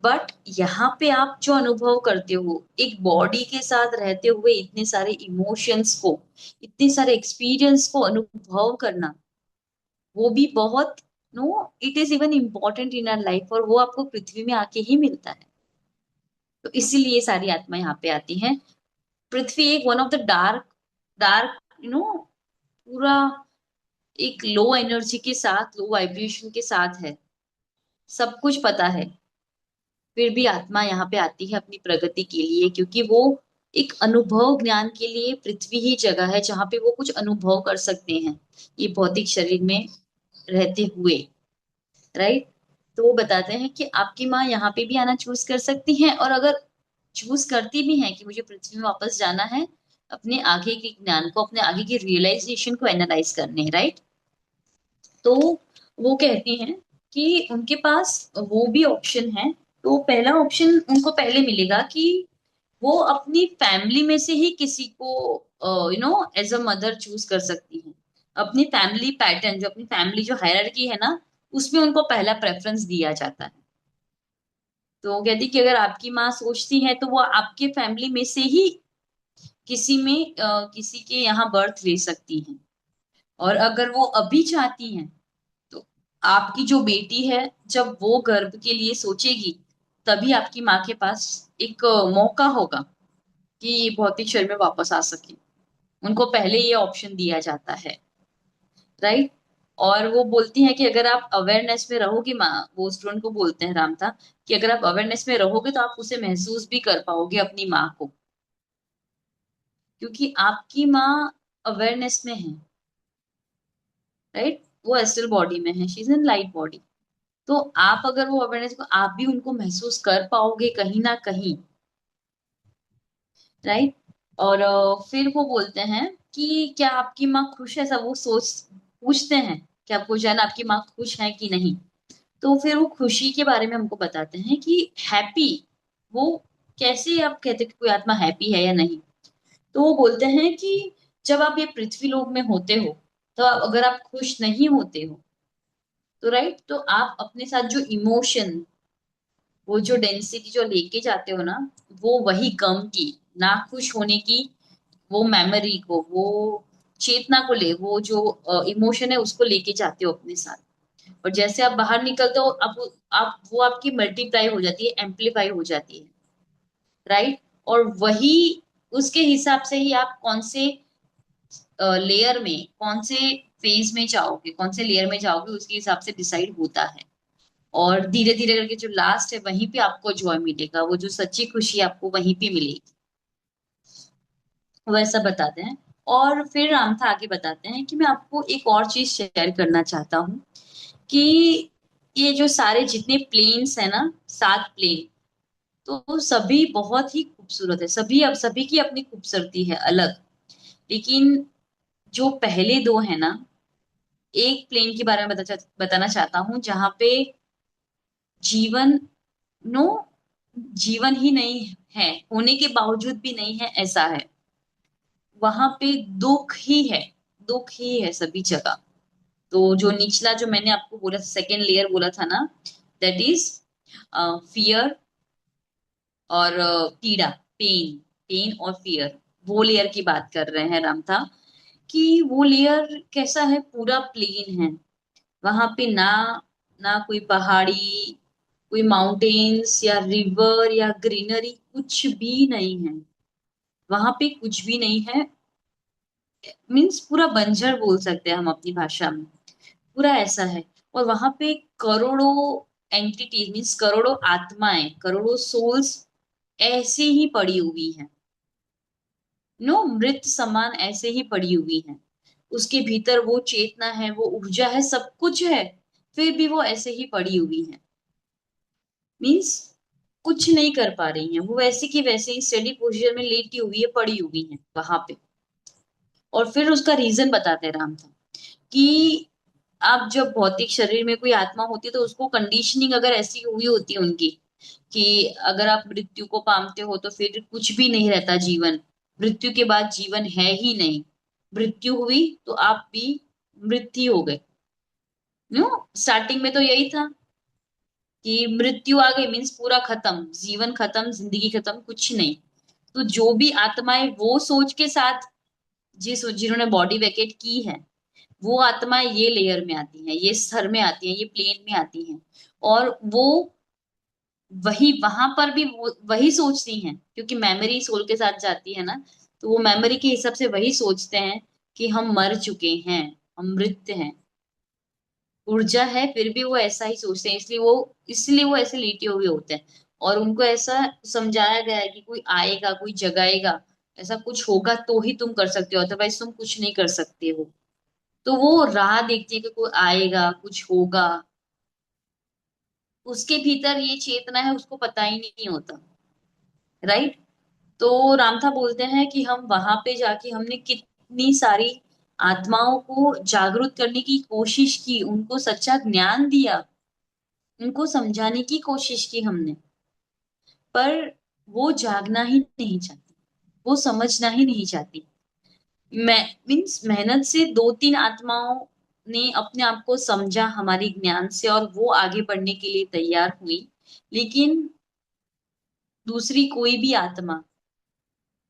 Speaker 2: but यहाँ पे आप जो अनुभव करते हो एक बॉडी के साथ रहते हुए, इतने सारे इमोशंस को, इतने सारे एक्सपीरियंस को अनुभव करना, वो भी बहुत, no, it is even important in our life, और वो आपको पृथ्वी में आके ही मिलता है। तो इसीलिए सारी आत्मा यहाँ पे आती हैं। पृथ्वी एक one of the dark, dark, पूरा एक लो एनर्जी के साथ, लो वाइब्रेशन के साथ है, सब कुछ पता है। फिर भी आत्मा यहाँ पे आती है अपनी प्रगति के लिए, क्योंकि वो एक अनुभव ज्ञान के लिए पृथ्वी ही जगह है जहाँ पे वो कुछ अनुभव कर सकते हैं, ये भौतिक शरीर में रहते हुए, राइट। तो वो बताते हैं कि आपकी माँ यहाँ पे भी आना चूज कर सकती हैं, और अगर चूज करती भी हैं कि मुझे पृथ्वी में वापस जाना है अपने आगे के ज्ञान को, अपने आगे की रियलाइजेशन को एनालाइज करने, राइट। तो वो कहती हैं कि उनके पास वो भी ऑप्शन है। तो पहला ऑप्शन उनको पहले मिलेगा कि वो अपनी फैमिली में से ही किसी को एज अ मदर चूज कर सकती हैं। अपनी फैमिली पैटर्न, जो अपनी फैमिली जो हायरार्की है ना, उसमें उनको पहला प्रेफरेंस दिया जाता है। तो वो कहती कि अगर आपकी माँ सोचती है तो वो आपके फैमिली में से ही किसी में किसी के यहाँ बर्थ ले सकती हैं। और अगर वो अभी चाहती हैं तो आपकी जो बेटी है, जब वो गर्भ के लिए सोचेगी, तभी आपकी माँ के पास एक मौका होगा कि ये भौतिक शरीर में वापस आ सके। उनको पहले ये ऑप्शन दिया जाता है, राइट। और वो बोलती हैं कि अगर आप अवेयरनेस में रहोगे, माँ, वो स्टूडेंट को बोलते हैं रामता, कि अगर आप अवेयरनेस में रहोगे तो आप उसे महसूस भी कर पाओगे अपनी माँ को, क्योंकि आपकी माँ अवेयरनेस में है, राइट। वो एस्ट्रल बॉडी में है, she is in light body. तो आप अगर वो अवेयरनेस को, आप भी उनको महसूस कर पाओगे कहीं ना कहीं, राइट। और फिर वो बोलते हैं कि क्या आपकी माँ खुश है, सब वो सोच पूछते हैं कि आपको जाना आपकी माँ खुश है कि नहीं। तो फिर वो खुशी के बारे में हमको बताते हैं कि हैप्पी, वो कैसे आप कहते हैं कि कोई आत्मा हैप्पी है या नहीं। तो वो बोलते हैं कि जब आप ये पृथ्वी लोक में होते हो, तो अगर आप खुश नहीं होते हो तो, राइट, तो आप अपने साथ जो इमोशन, वो जो डेंसिटी जो लेके जाते हो ना, वो वही गम की, ना खुश होने की, वो मेमोरी को, वो चेतना को ले, वो जो इमोशन है उसको लेके जाते हो अपने साथ। और जैसे आप बाहर निकलते हो, आप वो आपकी मल्टीप्लाई हो जाती है, एम्पलीफाई हो जाती है, राइट। और वही, उसके हिसाब से ही आप कौन से लेयर में, कौन से फेज में जाओगे, कौन से लेयर में जाओगे, उसके हिसाब से डिसाइड होता है। और धीरे धीरे करके जो लास्ट है वहीं पे आपको जॉय मिलेगा, वो जो सच्ची खुशी आपको वहीं पे मिलेगी, वैसा बताते हैं। और फिर रामथा आगे बताते हैं कि मैं आपको एक और चीज शेयर करना चाहता हूँ कि ये जो सारे जितने प्लेन्स है ना, 7 प्लेन, तो सभी बहुत ही खूबसूरत है, सभी, अब सभी की अपनी खूबसूरती है अलग। लेकिन जो पहले दो है ना, एक प्लेन के बारे में बताना चाहता हूँ जहाँ पे जीवन, नो, जीवन ही नहीं है, होने के बावजूद भी नहीं है, ऐसा है। वहां पे दुख ही है, दुख ही है सभी जगह। तो जो निचला, जो मैंने आपको बोला, सेकेंड लेयर बोला था ना, दैट इज फियर और पीड़ा, पेन, पेन और फियर, वो लेयर की बात कर रहे हैं रामथा। कि वो लेयर कैसा है, पूरा प्लेन है, वहां पे ना ना कोई पहाड़ी, कोई माउंटेन्स या रिवर या ग्रीनरी, कुछ भी नहीं है, वहां पे कुछ भी नहीं है। मीन्स पूरा बंजर बोल सकते हैं हम अपनी भाषा में, पूरा ऐसा है। और वहां पे करोड़ों एंटिटीज, मीन्स करोड़ों आत्माएं, करोड़ों सोल्स ऐसे ही पड़ी हुई हैं, नो, मृत समान ऐसे ही पड़ी हुई हैं। उसके भीतर वो चेतना है, वो ऊर्जा है, सब कुछ है, फिर भी वो ऐसे ही पड़ी हुई है। मीन्स कुछ नहीं कर पा रही हैं, वो वैसे की वैसे ही स्टडी पोजीशन में लेटी हुई है, पड़ी हुई है वहां पे। और फिर उसका रीजन बताते हैं राम था कि आप जब भौतिक शरीर में कोई आत्मा होती है तो उसको कंडीशनिंग अगर ऐसी हुई होती है उनकी, कि अगर आप मृत्यु को पामते हो तो फिर कुछ भी नहीं रहता जीवन, मृत्यु के बाद जीवन है ही नहीं, मृत्यु हुई तो आप भी मृत्यु हो गए। नो, स्टार्टिंग में तो यही था कि मृत्यु आ गई मीन्स पूरा खत्म, जीवन खत्म, जिंदगी खत्म, कुछ नहीं। तो जो भी आत्माएं वो सोच के साथ, जिन्होंने बॉडी वैकेट की है, वो आत्माएं ये लेयर में आती हैं, ये स्तर में आती हैं, ये प्लेन में आती हैं। और वो वही वहां पर भी वही सोचती हैं, क्योंकि मेमोरी सोल के साथ जाती है ना, तो वो मेमोरी के हिसाब से वही सोचते हैं कि हम मर चुके हैं, हम मृत हैं। ऊर्जा है फिर भी वो ऐसा ही सोचते हैं, इसलिए वो ऐसे लेटे हुए होते हैं। और उनको ऐसा समझाया गया है कि कोई आएगा, कोई जगाएगा, ऐसा कुछ होगा तो ही तुम कर सकते हो, अदरवाइज तुम कुछ नहीं कर सकते हो। तो वो राह देखती है कि कोई आएगा, कुछ होगा। उसके भीतर ये चेतना है, उसको पता ही नहीं होता, राइट। तो रामथा बोलते हैं कि हम वहां पे जाके हमने कितनी सारी आत्माओं को जागरूक करने की कोशिश की, उनको सच्चा ज्ञान दिया, उनको समझाने की कोशिश की हमने, पर वो जागना ही नहीं चाहती, वो समझना ही नहीं चाहती। मैं मीन्स मेहनत से दो तीन आत्माओं ने अपने आप को समझा हमारी ज्ञान से, और वो आगे बढ़ने के लिए तैयार हुई। लेकिन दूसरी कोई भी आत्मा,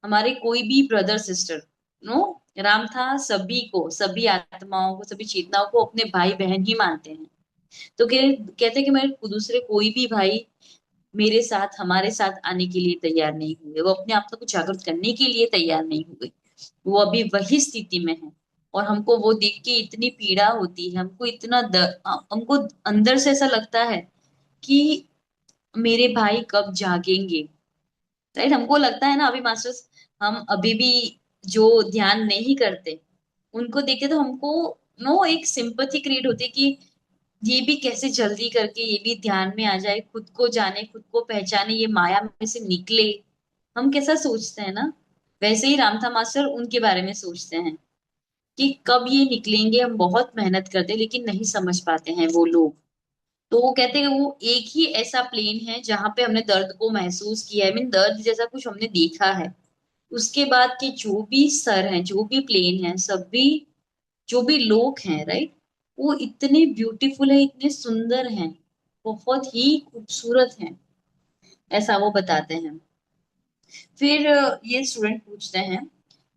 Speaker 2: हमारे कोई भी ब्रदर सिस्टर, नो, राम था सभी को, सभी आत्माओं को, सभी चेतनाओं को अपने भाई बहन ही मानते हैं। तो कहते हैं कि मेरे दूसरे कोई भी भाई मेरे साथ, हमारे साथ आने के लिए तैयार नहीं हुए, वो अपने आप को जागृत करने के लिए तैयार नहीं हुए, वो अभी वही स्थिति में है। और हमको वो देख के इतनी पीड़ा होती है, हमको इतना हमको अंदर से ऐसा लगता है कि मेरे भाई कब जागेंगे, राइट। हमको लगता है ना, अभी मास्टर्स, हम अभी भी जो ध्यान नहीं करते, उनको देखे तो हमको नो एक सिंपथी क्रिएट होती है कि ये भी कैसे जल्दी करके ये भी ध्यान में आ जाए, खुद को जाने, खुद को पहचाने, ये माया में से निकले। हम कैसा सोचते हैं ना, वैसे ही रामथा मास्टर उनके बारे में सोचते हैं कि कब ये निकलेंगे। हम बहुत मेहनत करते हैं लेकिन नहीं समझ पाते हैं वो लोग। तो वो कहते हैं कि वो एक ही ऐसा प्लेन है जहां पे हमने दर्द को महसूस किया है, मीन दर्द जैसा कुछ हमने देखा है। उसके बाद के जो भी स्तर हैं, जो भी प्लेन हैं, सभी जो भी लोग हैं, राइट, वो इतने ब्यूटीफुल है, इतने सुंदर हैं, बहुत ही खूबसूरत हैं, ऐसा वो बताते हैं। फिर ये स्टूडेंट पूछते हैं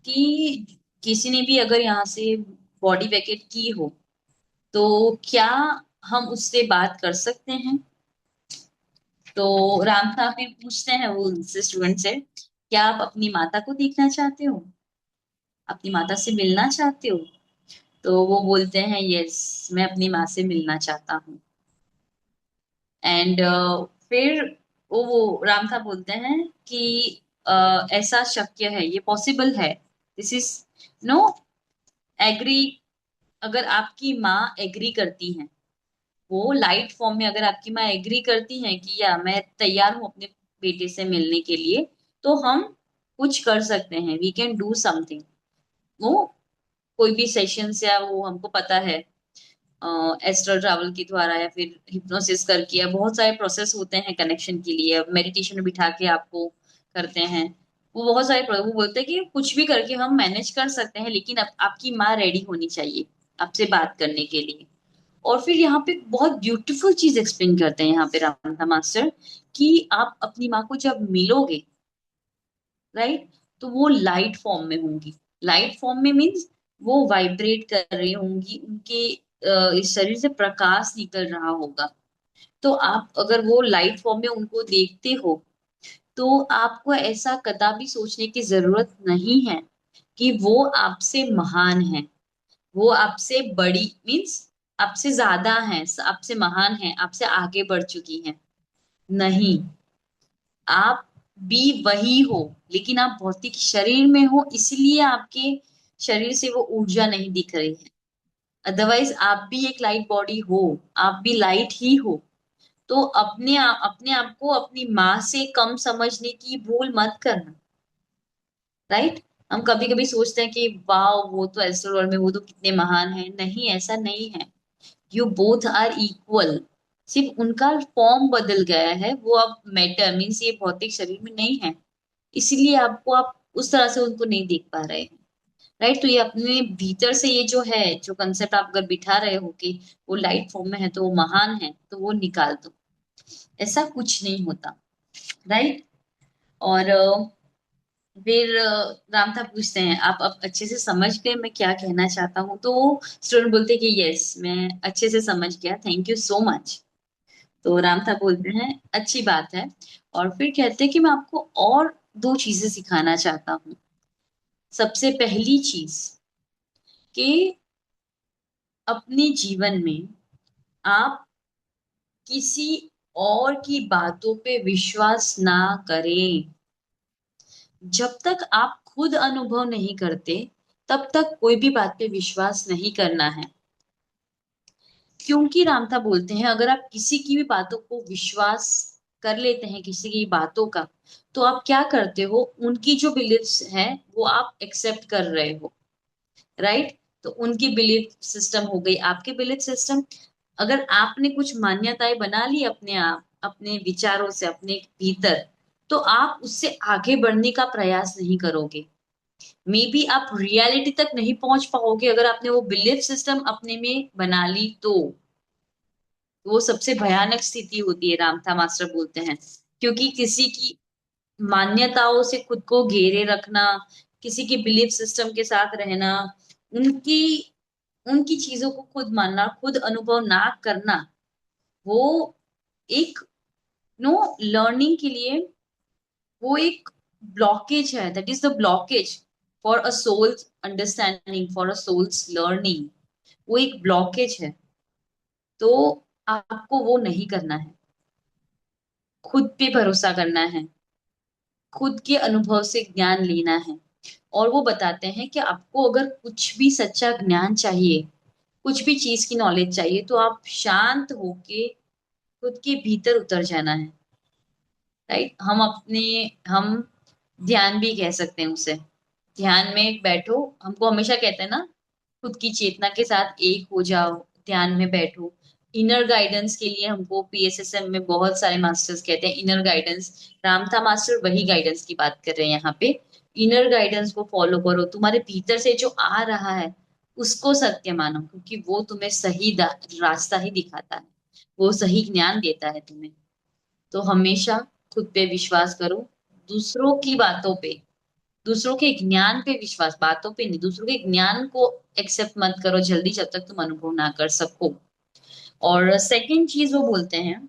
Speaker 2: कि किसी ने भी अगर यहाँ से बॉडी वैकेट की हो तो क्या हम उससे बात कर सकते हैं। तो राम था फिर पूछते हैं वो उनसे, स्टूडेंट से, क्या आप अपनी माता को देखना चाहते हो, अपनी माता से मिलना चाहते हो। तो वो बोलते हैं, यस, मैं अपनी माँ से मिलना चाहता हूँ। एंड फिर वो राम था बोलते हैं कि ऐसा शक्य है, ये पॉसिबल है, दिस इज नो एग्री। अगर आपकी माँ एग्री करती हैं, वो लाइट फॉर्म में अगर आपकी माँ एग्री करती हैं कि या मैं तैयार हूँ अपने बेटे से मिलने के लिए, तो हम कुछ कर सकते हैं, वी कैन डू समथिंग। वो कोई भी सेशंस, या वो हमको पता है एस्ट्रल ट्रैवल के द्वारा या फिर हिप्नोसिस करके, या बहुत सारे प्रोसेस होते हैं कनेक्शन के लिए, मेडिटेशन में बिठा के आपको करते हैं। वो बहुत सारे वो बोलते हैं कि कुछ भी करके हम मैनेज कर सकते हैं, लेकिन आपकी माँ रेडी होनी चाहिए आपसे बात करने के लिए। और फिर यहाँ पे बहुत ब्यूटीफुल चीज एक्सप्लेन करते हैं यहाँ पे रामता मास्टर, कि आप अपनी माँ को जब मिलोगे, राइट, तो वो लाइट फॉर्म में होंगी। लाइट फॉर्म में मीन्स वो वाइब्रेट कर रही होंगी, उनके इस शरीर से प्रकाश निकल रहा होगा। तो आप अगर वो लाइट फॉर्म में उनको देखते हो, तो आपको ऐसा कदापि सोचने की जरूरत नहीं है कि वो आपसे महान है, वो आपसे बड़ी मीन्स आपसे ज्यादा है, आपसे महान है, आपसे आगे बढ़ चुकी है। नहीं, आप भी वही हो, लेकिन आप भौतिक शरीर में हो, इसलिए आपके शरीर से वो ऊर्जा नहीं दिख रही है। अदरवाइज आप भी एक लाइट बॉडी हो, आप भी लाइट ही हो। तो अपने आप को अपनी माँ से कम समझने की भूल मत करना, राइट। हम कभी कभी सोचते हैं कि वाह, वो तो एस्ट्रोनॉट वर्ल्ड में वो तो कितने महान है। नहीं, ऐसा नहीं है। You both are equal. सिर्फ उनका फॉर्म बदल गया है, वो अब मैटर मीन्स ये भौतिक शरीर में नहीं है, इसलिए आपको आप उस तरह से उनको नहीं देख पा रहे हैं, राइट। तो ये अपने भीतर से ये जो है, जो कंसेप्ट आप अगर बिठा रहे हो कि वो लाइट फॉर्म में है तो वो महान है, तो वो निकाल दो। ऐसा कुछ नहीं होता, राइट। और फिर राम था पूछते हैं, आप अब अच्छे से समझ गए मैं क्या कहना चाहता हूँ? तो स्टूडेंट बोलते हैं कि यस, मैं अच्छे से समझ गया, थैंक यू सो मच। तो राम था बोलते हैं अच्छी बात है। और फिर कहते हैं कि मैं आपको और दो चीजें सिखाना चाहता हूँ। सबसे पहली चीज कि अपने जीवन में आप किसी और की बातों पे विश्वास ना करें। जब तक आप खुद अनुभव नहीं करते, तब तक कोई भी बात पे विश्वास नहीं करना है। क्योंकि रामथा बोलते हैं, अगर आप किसी की भी बातों को विश्वास कर लेते हैं, किसी की बातों का, तो आप क्या करते हो, उनकी जो बिलीफ्स हैं वो आप एक्सेप्ट कर रहे हो, राइट। तो उनकी बिलीफ सिस्टम हो गई आपके बिलीफ सिस्टम। अगर आपने कुछ मान्यताएं बना ली अपने आप, अपने विचारों से, अपने भीतर, तो आप उससे आगे बढ़ने का प्रयास नहीं करोगे। मे बी आप रियलिटी तक नहीं पहुंच पाओगे अगर आपने वो बिलीफ सिस्टम अपने में बना ली तो। वो सबसे भयानक स्थिति होती है, रामथा मास्टर बोलते हैं। क्योंकि किसी की मान्यताओं से खुद को घेरे रखना, किसी की बिलीफ सिस्टम के साथ रहना, उनकी उनकी चीजों को खुद मानना, खुद अनुभव ना करना, वो एक नो लर्निंग के लिए वो एक ब्लॉकेज है। That is the blockage for a soul's understanding, for a soul's learning. वो एक ब्लॉकेज है। तो आपको वो नहीं करना है। खुद पे भरोसा करना है, खुद के अनुभव से ज्ञान लेना है। और वो बताते हैं कि आपको अगर कुछ भी सच्चा ज्ञान चाहिए, कुछ भी चीज की नॉलेज चाहिए, तो आप शांत होके खुद के भीतर उतर जाना है, राइट। हम ध्यान भी कह सकते हैं उसे। ध्यान में बैठो, हमको हमेशा कहते हैं ना, खुद की चेतना के साथ एक हो जाओ, ध्यान में बैठो। इनर गाइडेंस के लिए हमको पीएसएसएम में बहुत सारे मास्टर्स कहते हैं इनर गाइडेंस। रामथा मास्टर वही गाइडेंस की बात कर रहे हैं यहाँ पे। इनर गाइडेंस को फॉलो करो, तुम्हारे भीतर से जो आ रहा है उसको सत्य मानो, क्योंकि वो तुम्हें सही रास्ता ही दिखाता है, वो सही ज्ञान देता है तुम्हें। तो हमेशा खुद पे विश्वास करो, दूसरों की बातों पे, दूसरों के ज्ञान पे विश्वास, बातों पे नहीं, दूसरों के ज्ञान को एक्सेप्ट मत करो जल्दी, जब तक तुम अनुभव ना कर सको। और सेकंड चीज वो बोलते हैं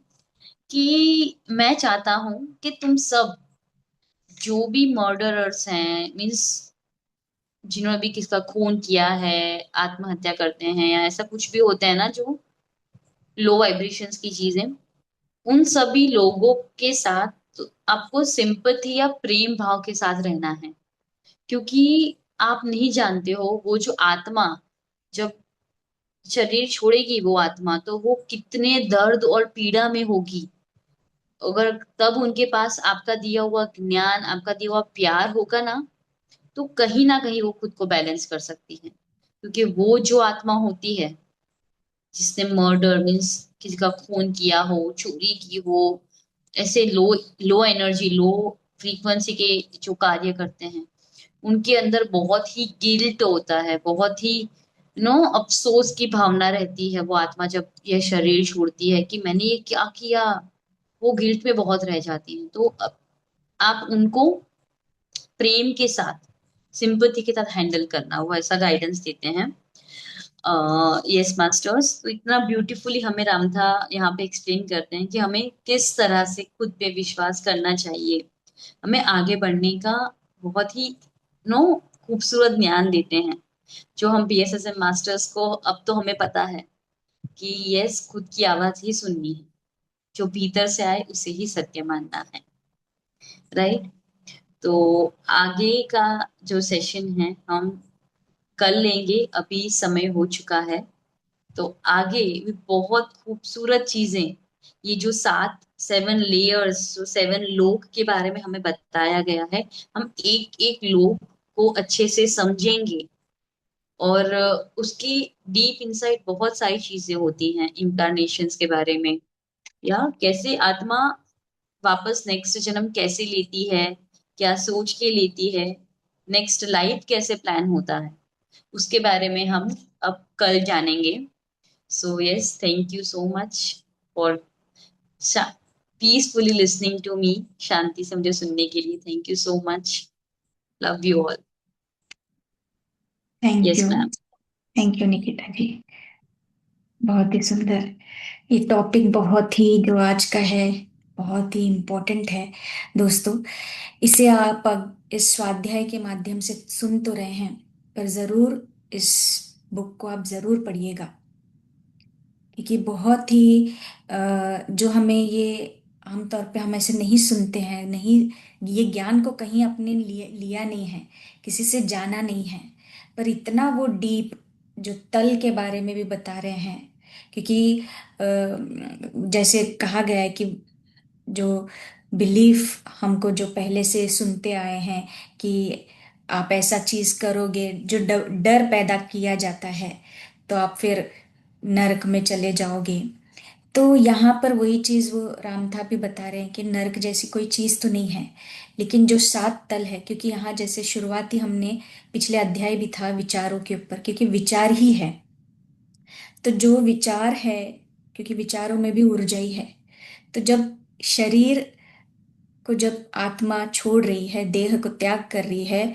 Speaker 2: कि मैं चाहता हूं कि तुम सब जो भी मर्डरर्स हैं, मीन्स जिन्होंने भी किसका खून किया है, आत्महत्या करते हैं, या ऐसा कुछ भी होता है ना जो लो वाइब्रेशंस की चीजें, उन सभी लोगों के साथ तो आपको सिंपथी या प्रेम भाव के साथ रहना है। क्योंकि आप नहीं जानते हो वो जो आत्मा जब शरीर छोड़ेगी, वो आत्मा तो वो कितने दर्द और पीड़ा में होगी। अगर तब उनके पास आपका दिया हुआ ज्ञान, आपका दिया हुआ प्यार होगा ना कहीं वो खुद को बैलेंस कर सकती है। क्योंकि वो जो आत्मा होती है जिसने मर्डर मीन्स किसी का खून किया हो, चोरी की हो, ऐसे लो लो एनर्जी, लो फ्रीक्वेंसी के जो कार्य करते हैं, उनके अंदर बहुत ही गिल्ट होता है, बहुत ही अफसोस की भावना रहती है, वो आत्मा जब यह शरीर छोड़ती है कि मैंने ये क्या किया, वो गिल्ट में बहुत रह जाती है। तो आप उनको प्रेम के साथ, सिंपथी के साथ हैंडल करना, वो ऐसा गाइडेंस देते हैं। यस मास्टर्स, तो इतना ब्यूटीफुली हमें रामथा यहाँ पे एक्सप्लेन करते हैं कि हमें किस तरह से खुद पे विश्वास करना चाहिए, हमें आगे बढ़ने का बहुत ही नो खूबसूरत ज्ञान देते हैं, जो हम बीएसएसएम मास्टर्स को अब तो हमें पता है कि यस, खुद की आवाज ही सुननी है, जो भीतर से आए उसे ही सत्य मानना है। राइट। तो आगे का जो सेशन है हम कल लेंगे, अभी समय हो चुका है। तो आगे भी बहुत खूबसूरत चीजें, ये जो 7 7 लेयर्स, जो 7 लोक के बारे में हमें बताया गया है, हम एक एक लोक को अच्छे से समझेंगे। और उसकी डीप इनसाइट बहुत सारी चीजें होती हैं इंकारनेशंस के बारे में, या कैसे आत्मा वापस नेक्स्ट जन्म कैसे लेती है, क्या सोच के लेती है, नेक्स्ट लाइफ कैसे प्लान होता है, उसके बारे में हम अब कल जानेंगे। So yes, thank you so much for peacefully listening to me. शांति से मुझे सुनने के लिए thank you so much. Love you all.
Speaker 1: Thank
Speaker 2: yes
Speaker 1: you.
Speaker 2: Ma'am.
Speaker 1: Thank you Nikita ji. बहुत ही सुंदर। ये टॉपिक बहुत ही जो आज का है, बहुत ही इम्पोर्टेंट है दोस्तों। इसे आप अब इस स्वाध्याय के माध्यम से सुन तो रहे हैं, पर जरूर इस बुक को आप जरूर पढ़िएगा, क्योंकि बहुत ही जो हमें ये आमतौर पे हम ऐसे नहीं सुनते हैं, नहीं, ये ज्ञान को कहीं अपने लिए लिया नहीं है, किसी से जाना नहीं है, पर इतना वो डीप जो तल के बारे में भी बता रहे हैं। क्योंकि जैसे कहा गया है कि जो बिलीफ हमको जो पहले से सुनते आए हैं कि आप ऐसा चीज करोगे, जो डर पैदा किया जाता है, तो आप फिर नरक में चले जाओगे। तो यहाँ पर वही चीज वो रामथा भी बता रहे हैं कि नरक जैसी कोई चीज तो नहीं है, लेकिन जो 7 तल है, क्योंकि यहाँ जैसे शुरुआती हमने पिछले अध्याय भी था विचारों के ऊपर, क्योंकि विचार ही है। तो जो विचार है, क्योंकि विचारों में भी ऊर्जा ही है, तो जब शरीर को, जब आत्मा छोड़ रही है, देह को त्याग कर रही है,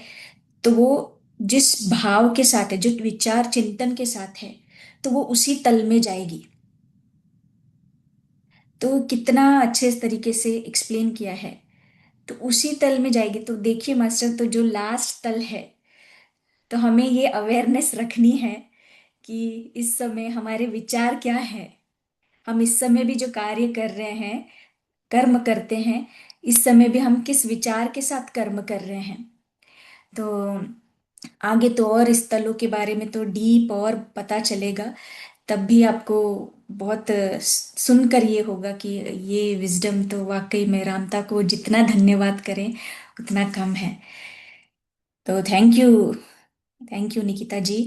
Speaker 1: तो वो जिस भाव के साथ है, जो विचार चिंतन के साथ है, तो वो उसी तल में जाएगी। तो कितना अच्छे तरीके से एक्सप्लेन किया है। तो उसी तल में जाएगी। तो देखिए मास्टर, तो जो लास्ट तल है, तो हमें ये अवेयरनेस रखनी है कि इस समय हमारे विचार क्या है। हम इस समय भी जो कार्य कर रहे हैं, कर्म करते हैं, इस समय भी हम किस विचार के साथ कर्म कर रहे हैं। तो आगे तो और इस तलों के बारे में तो डीप और पता चलेगा, तब भी आपको बहुत सुनकर ये होगा कि ये विजडम तो वाकई में रामता को जितना धन्यवाद करें उतना कम है। तो थैंक यू निकिता जी,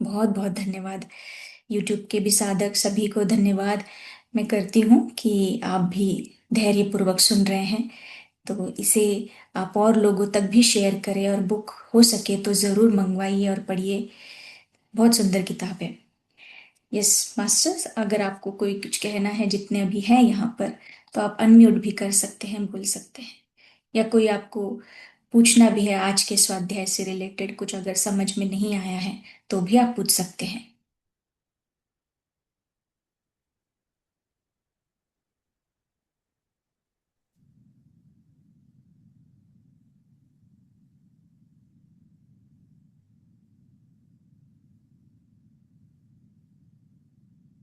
Speaker 1: बहुत बहुत धन्यवाद। यूट्यूब के भी साधक सभी को धन्यवाद मैं करती हूँ कि आप भी धैर्यपूर्वक सुन रहे हैं। तो इसे आप और लोगों तक भी शेयर करें, और बुक हो सके तो ज़रूर मंगवाइए और पढ़िए। बहुत सुंदर किताब है। यस मास्टर्स, अगर आपको कोई कुछ कहना है, जितने अभी हैं यहाँ पर, तो आप अनम्यूट भी कर सकते हैं, बोल सकते हैं, या कोई आपको पूछना भी है आज के स्वाध्याय से रिलेटेड कुछ, अगर समझ में नहीं आया है तो भी आप पूछ सकते हैं।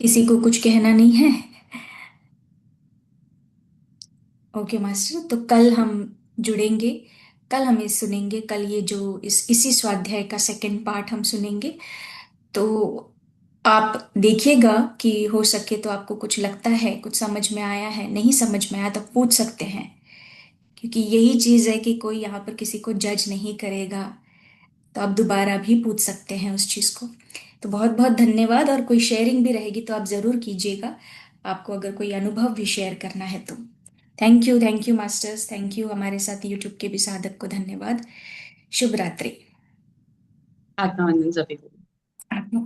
Speaker 1: किसी को कुछ कहना नहीं है? ओके मास्टर, तो कल हम जुड़ेंगे, कल हम ये सुनेंगे, कल ये जो इसी स्वाध्याय का सेकंड पार्ट हम सुनेंगे। तो आप देखिएगा कि हो सके तो आपको कुछ लगता है, कुछ समझ में आया है, नहीं समझ में आया तो पूछ सकते हैं, क्योंकि यही चीज है कि कोई यहाँ पर किसी को जज नहीं करेगा। तो आप दोबारा भी पूछ सकते हैं उस चीज को। तो बहुत बहुत धन्यवाद, और कोई शेयरिंग भी रहेगी तो आप जरूर कीजिएगा, आपको अगर कोई अनुभव भी शेयर करना है तो। Thank you masters, thank you हमारे साथ यूट्यूब के भी साधक को धन्यवाद। शुभ रात्रि।
Speaker 2: आत्मवंदन सभी को।
Speaker 1: आत्मा